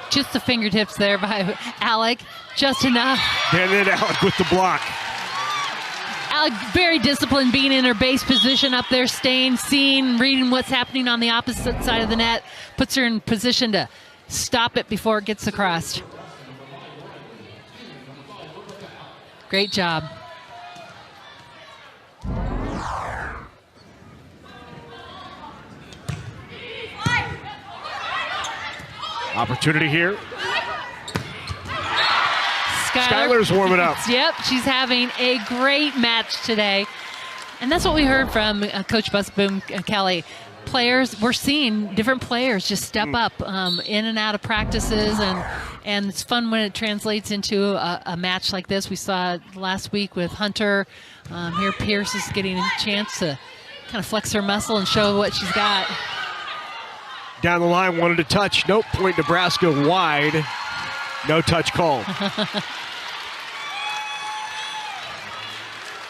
Just the fingertips there by Alec, just enough. And then Alec with the block. Alec very disciplined, being in her base position up there, staying, seeing, reading what's happening on the opposite side of the net, puts her in position to stop it before it gets across. Great job. Opportunity here. Skylar's warming up. Yep, she's having a great match today. And that's what we heard from Coach Busboom Kelly. Players, we're seeing different players just step up in and out of practices, and it's fun when it translates into a match like this. We saw it last week with Hunter. Here Pierce is getting a chance to kind of flex her muscle and show what she's got. Down the line, wanted to touch. Nope, point Nebraska wide. No touch called.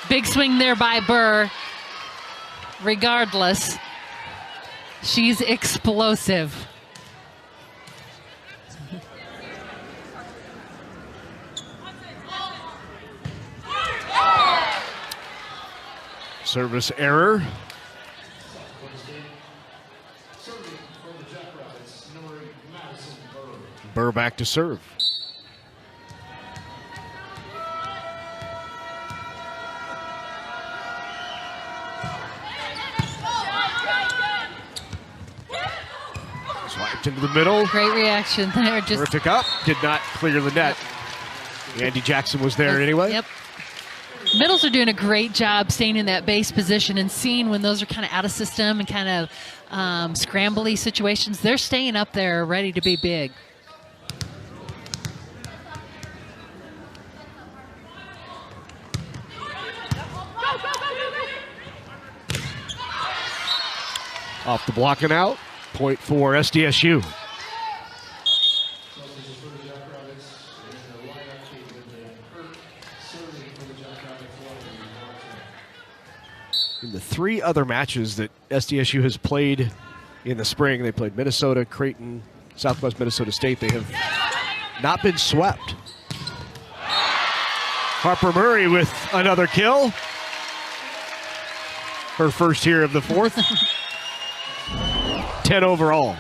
Big swing there by Burr. Regardless, she's explosive. Service error. Burr back to serve. Swiped into the middle. Great reaction there. Just terrific up. Did not clear the net. Andy Jackson was there anyway. Yep. Middles are doing a great job staying in that base position and seeing when those are kind of out of system and kind of scrambly situations. They're staying up there ready to be big. Off the block and out. Point for SDSU. In the 3 other matches that SDSU has played in the spring, they played Minnesota, Creighton, Southwest Minnesota State. They have not been swept. Harper Murray with another kill. Her first here of the 4th. 10 overall.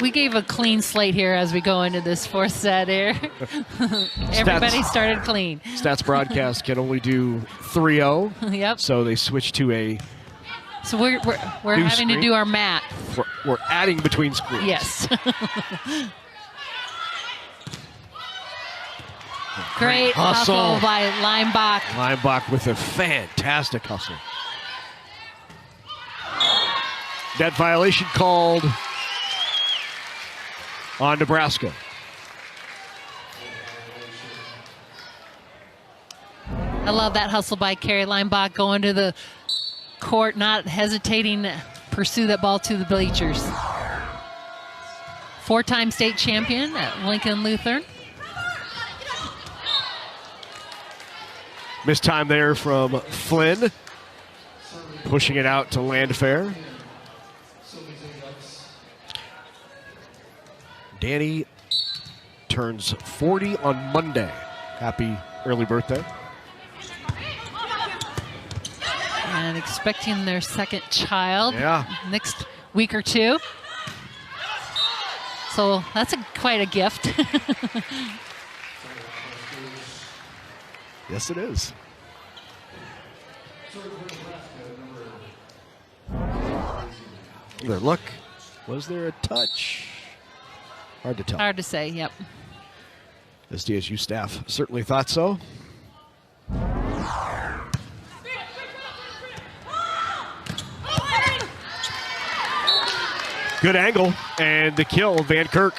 We gave a clean slate here as we go into this 4th set here. Everybody started clean. Stats broadcast can only do 3-0. Yep. So they switched to a. So we're having screen. to do our math. We're adding between screens. Yes. Great hustle by Leinbach. Leinbach with a fantastic hustle. Net violation called on Nebraska. I love that hustle by Carrie Leinbach, going to the court, not hesitating to pursue that ball to the bleachers. 4-time state champion at Lincoln Lutheran. Missed time there from Flynn, pushing it out to Landfair. Danny turns 40 on Monday. Happy early birthday. And expecting their second child next week or two. So that's quite a gift. Yes, it is. Good look. Was there a touch? Hard to tell. Hard to say, yep. SDSU staff certainly thought so. Good angle, and the kill, Van Kirk.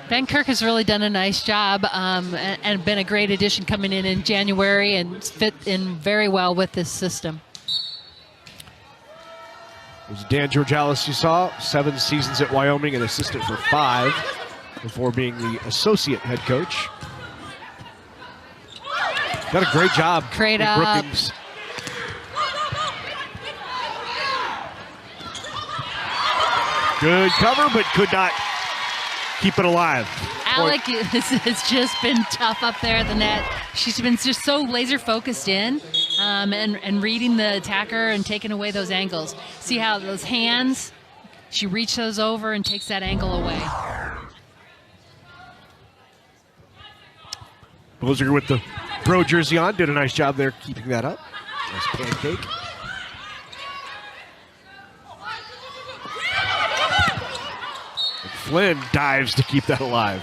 Van Kirk has really done a nice job and been a great addition coming in January and fit in very well with this system. It was Dan Georgalis you saw, 7 seasons at Wyoming, an assistant for 5 before being the associate head coach. Done a great job. Great in up. Brookings. Good cover, but could not keep it alive. Alec has just been tough up there at the net. She's been just so laser focused in and reading the attacker and taking away those angles. See how those hands, she reaches those over and takes that angle away. Boziger with the pro jersey on, did a nice job there keeping that up. Nice pancake. Flynn dives to keep that alive.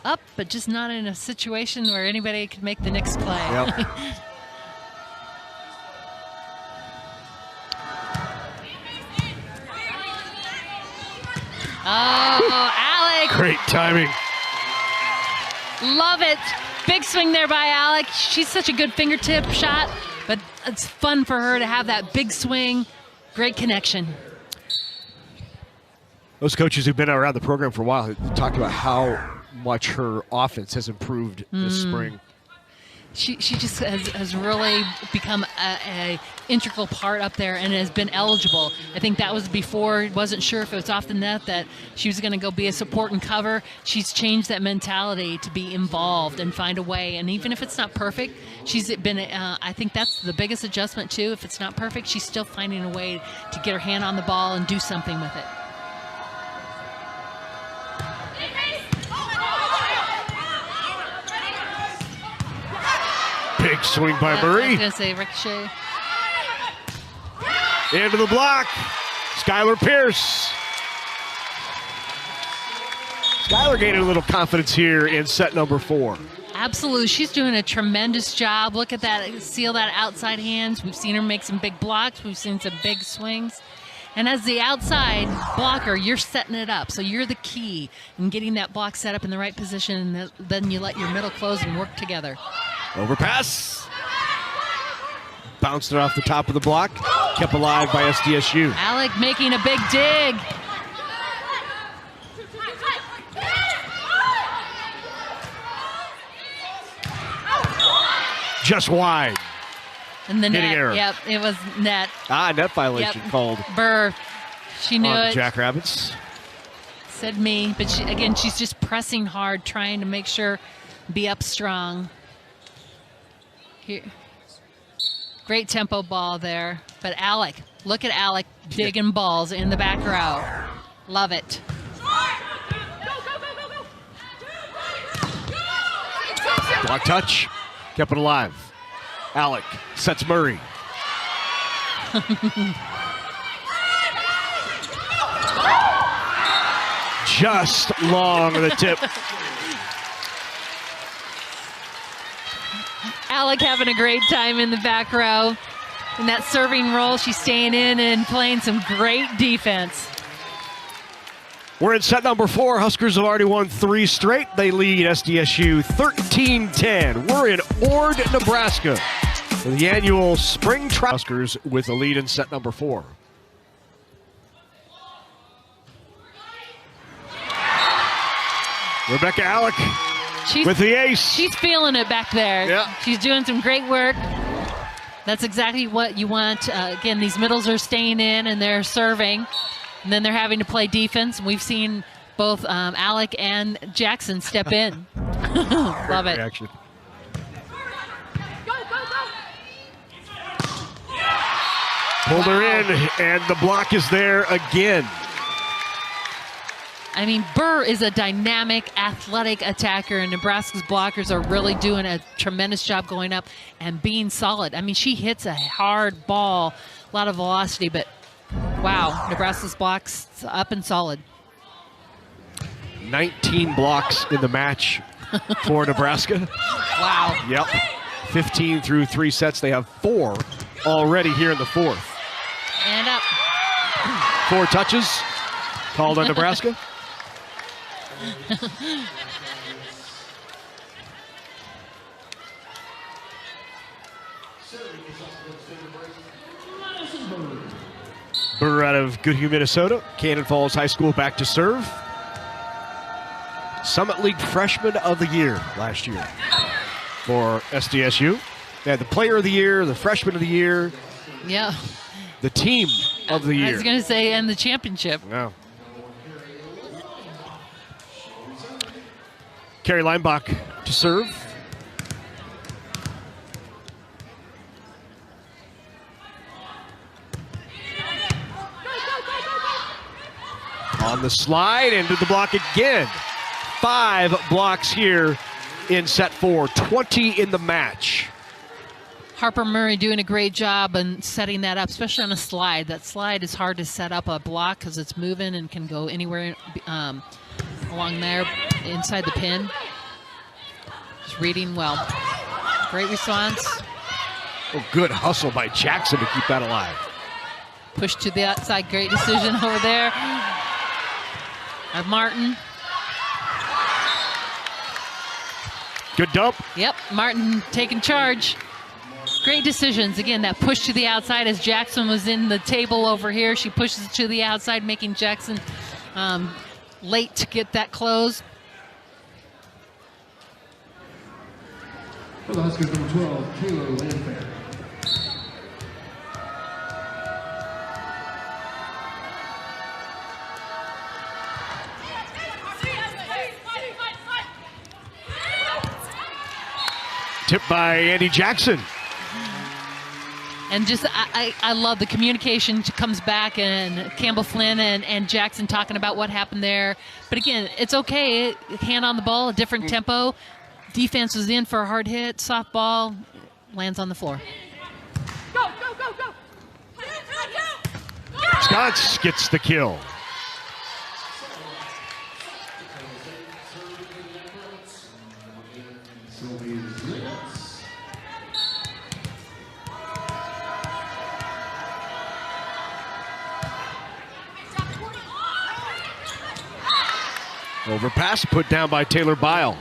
Up, but just not in a situation where anybody could make the next play. Yep. Oh, Alec. Great timing. Love it. Big swing there by Alec. She's such a good fingertip shot, but it's fun for her to have that big swing. Great connection. Those coaches who've been around the program for a while have talked about how much her offense has improved this spring. She just has really become a integral part up there and has been eligible. I think that was before, wasn't sure if it was off the net that she was going to go be a support and cover. She's changed that mentality to be involved and find a way. And even if it's not perfect, she's been, I think that's the biggest adjustment too. If it's not perfect, she's still finding a way to get her hand on the ball and do something with it. Big swing by Murray. I was going to say ricochet. Into the block. Skylar Pierce. Skylar gaining a little confidence here in set number 4. Absolutely. She's doing a tremendous job. Look at that. Seal that outside hands. We've seen her make some big blocks. We've seen some big swings. And as the outside blocker, you're setting it up. So you're the key in getting that block set up in the right position. And then you let your middle close and work together. Overpass. Bounced it off the top of the block. Kept alive by SDSU. Alec making a big dig. Just wide. And the net. Error. Yep, it was net. Net violation called Burr. She knew on it. the Jackrabbits. Said me. But again, she's just pressing hard, trying to make sure, be up strong. Here. Great tempo ball there. But Alec, look at Alec digging balls in the back row. Love it. Block touch. Kept it alive. Alec sets Murray. Just long the tip. Alec having a great time in the back row. In that serving role, she's staying in and playing some great defense. We're in set number 4. Huskers have already won 3 straight. They lead SDSU 13-10. We're in Ord, Nebraska for the annual spring trial. Huskers with a lead in set number 4. Rebecca Alec with the ace. She's feeling it back there. Yeah. She's doing some great work. That's exactly what you want. Again, these middles are staying in and they're serving. And then they're having to play defense. We've seen both Alec and Jackson step in. Love it. Reaction. Pulled her in, and the block is there again. I mean, Burr is a dynamic, athletic attacker, and Nebraska's blockers are really doing a tremendous job going up and being solid. I mean, she hits a hard ball, a lot of velocity, but wow, Nebraska's blocks up and solid. 19 blocks in the match for Nebraska. Wow. Yep. 15 through 3 sets. They have 4 already here in the 4th. And up. 4 touches called on Nebraska. Burr out of Goodhue, Minnesota. Cannon Falls High School back to serve. Summit League Freshman of the Year last year for SDSU. They had the Player of the Year, the Freshman of the Year. Yeah. The Team of the Year. I was going to say, and the championship. Yeah. Carrie Leinbach to serve. On the slide, into the block again. 5 blocks here in set 4, 20 in the match. Harper Murray doing a great job and setting that up, especially on a slide. That slide is hard to set up a block because it's moving and can go anywhere along there inside the pin. Just reading well. Great response. Oh, good hustle by Jackson to keep that alive. Push to the outside. Great decision over there of Martin. Good dump. Yep, Martin taking charge. Great decisions. Again, that push to the outside as Jackson was in the table over here. She pushes to the outside, making Jackson late to get that close. For the Huskers, number 12, Taylor Landfair. Tipped by Andy Jackson. And just, I love the communication comes back, and Campbell Flynn and Jackson talking about what happened there. But again, it's okay. Hand on the ball, a different tempo. Defense was in for a hard hit. Softball lands on the floor. Go, go, go, go. Scotts gets the kill. Overpass put down by Taylor Bile.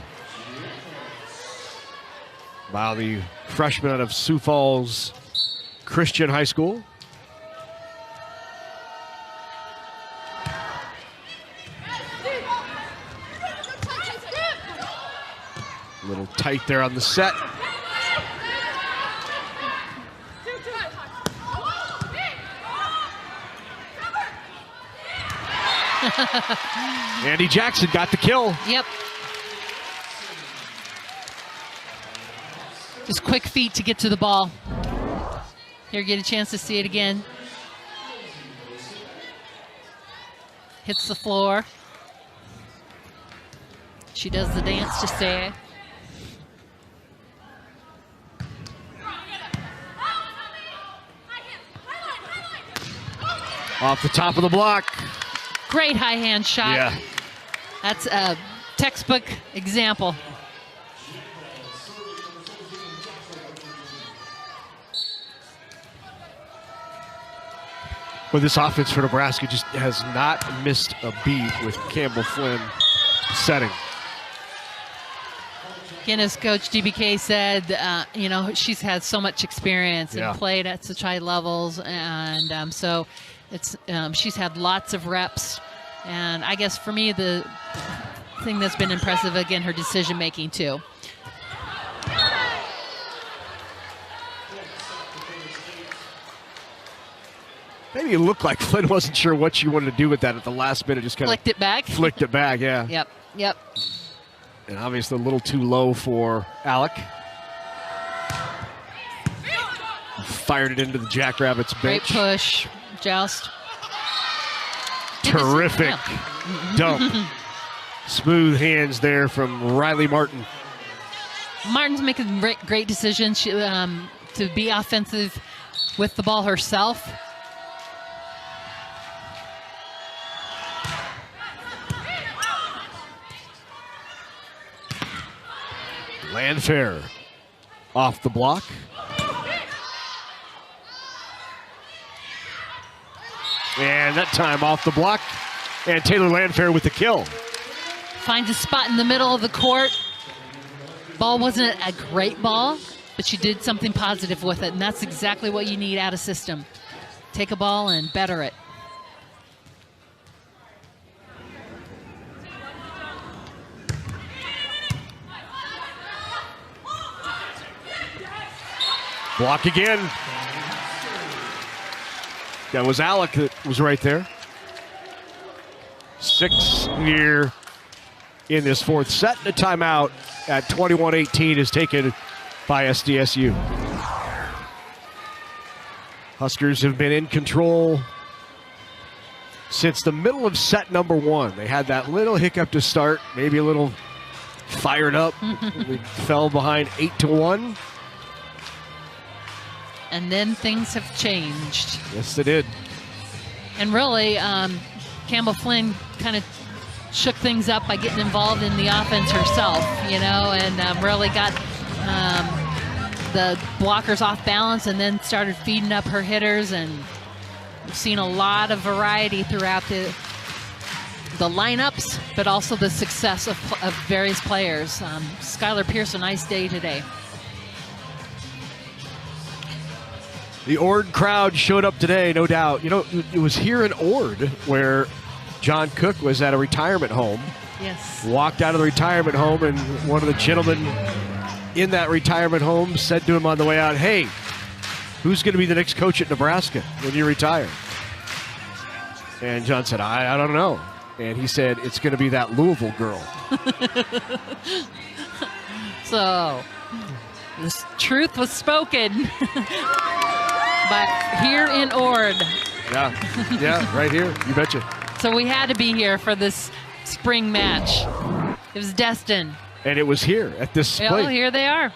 Bile, the freshman out of Sioux Falls Christian High School. A little tight there on the set. Andy Jackson got the kill. Yep. Just quick feet to get to the ball. Here, get a chance to see it again. Hits the floor. She does the dance to stay. Off the top of the block. Great high hand shot. Yeah. That's a textbook example. But this offense for Nebraska just has not missed a beat with Campbell Flynn setting. Again, as Coach DBK said, you know, she's had so much experience and played at such high levels, and so it's she's had lots of reps. And I guess for me, the thing that's been impressive, again, her decision making too. Maybe it looked like Flynn wasn't sure what she wanted to do with that at the last minute. Just kind of flicked it back. Flicked it back, yeah. Yep. And obviously a little too low for Alec. Fired it into the Jackrabbits bench. Great push, Joust. Terrific dump. Smooth hands there from Riley Martin. Martin's making great decisions to be offensive with the ball herself. Landfair off the block. And that time off the block. And Taylor Landfair with the kill. Finds a spot in the middle of the court. Ball wasn't a great ball, but she did something positive with it, and that's exactly what you need out of system. Take a ball and better it. Block again. That was Alec that was right there. 6 here in this fourth set. The timeout at 21-18 is taken by SDSU. Huskers have been in control since the middle of set number 1. They had that little hiccup to start, maybe a little fired up. They fell behind 8-1. And then things have changed. Yes, they did. And really, Campbell Flynn kind of shook things up by getting involved in the offense herself, you know, and really got the blockers off balance and then started feeding up her hitters. And we've seen a lot of variety throughout the lineups, but also the success of various players. Skylar Pierce, a nice day today. The Ord crowd showed up today, no doubt. You know, it was here in Ord where John Cook was at a retirement home. Yes. Walked out of the retirement home, and one of the gentlemen in that retirement home said to him on the way out, "Hey, who's going to be the next coach at Nebraska when you retire?" And John said, I don't know. And he said, "It's going to be that Louisville girl." So, the truth was spoken. But here in Ord. Yeah, right here. You betcha. So we had to be here for this spring match. It was destined. And it was here at this place. Oh, here they are.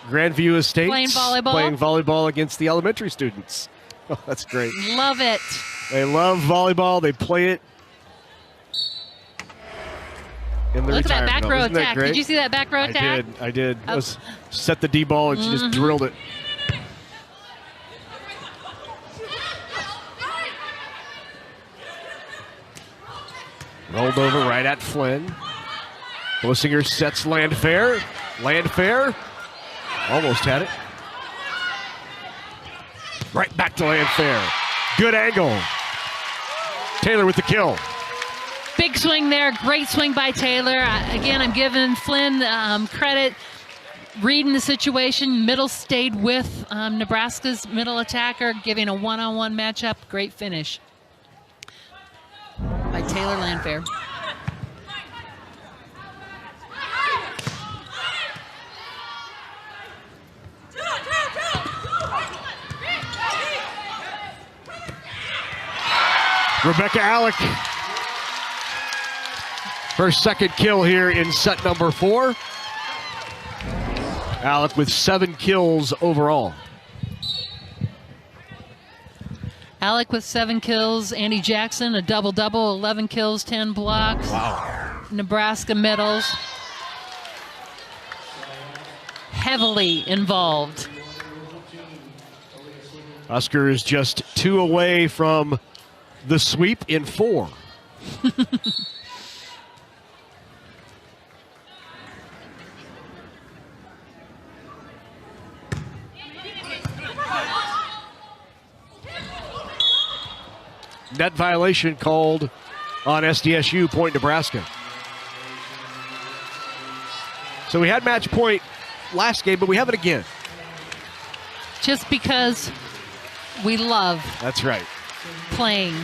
Grandview Estates. Playing volleyball. Playing volleyball against the elementary students. Oh, that's great. Love it. They love volleyball. They play it in the Look at that retirement back home. row Isn't that attack. great? Did you see that back row attack? I did. Oh. Was set the D ball and she just drilled it. Rolled over right at Flynn. Bossinger sets Landfair. Landfair almost had it. Right back to Landfair. Good angle. Taylor with the kill. Big swing there. Great swing by Taylor. Again, I'm giving Flynn credit. Reading the situation. Middle stayed with Nebraska's middle attacker, giving a one-on-one matchup. Great finish by Taylor Landfair. Rebecca Alec. Her second kill here in set number 4. Alec with 7 kills overall. Alec with 7 kills. Andy Jackson, a double-double, 11 kills, 10 blocks. Wow. Nebraska medals. Heavily involved. Husker is just 2 away from the sweep in 4. Net violation called on SDSU, point Nebraska. So we had match point last game, but we have it again. Just because we love That's right. playing.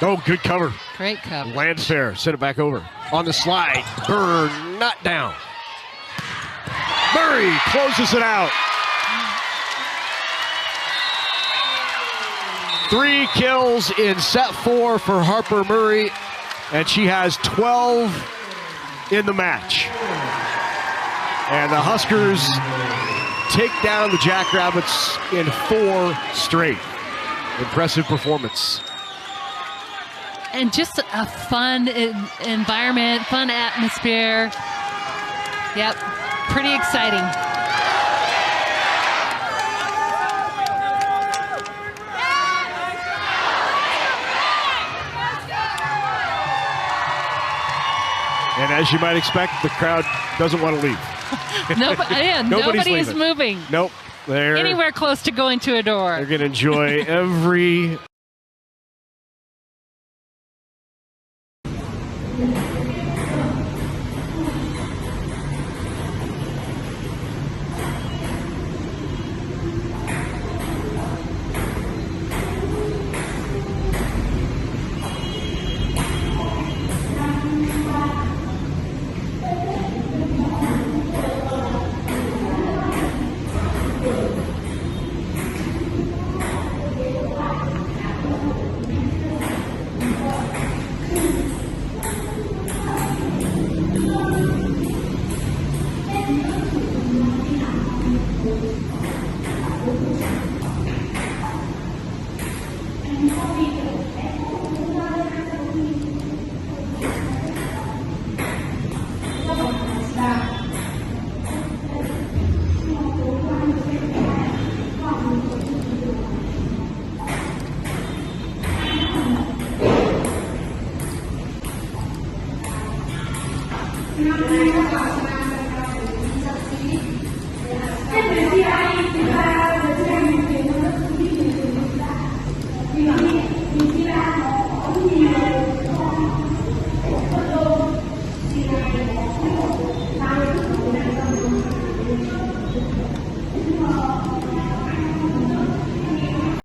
Oh, good cover. Great cover. Lands fair. Send it back over. On the slide. Burn. Not down. Murray closes it out. 3 kills in set 4 for Harper Murray, and she has 12 in the match. And the Huskers take down the Jackrabbits in 4 straight. Impressive performance. And just a fun environment, fun atmosphere. Yep, pretty exciting. And as you might expect, the crowd doesn't want to leave. Nobody is moving. Nope. They're Anywhere close to going to a door. going to enjoy every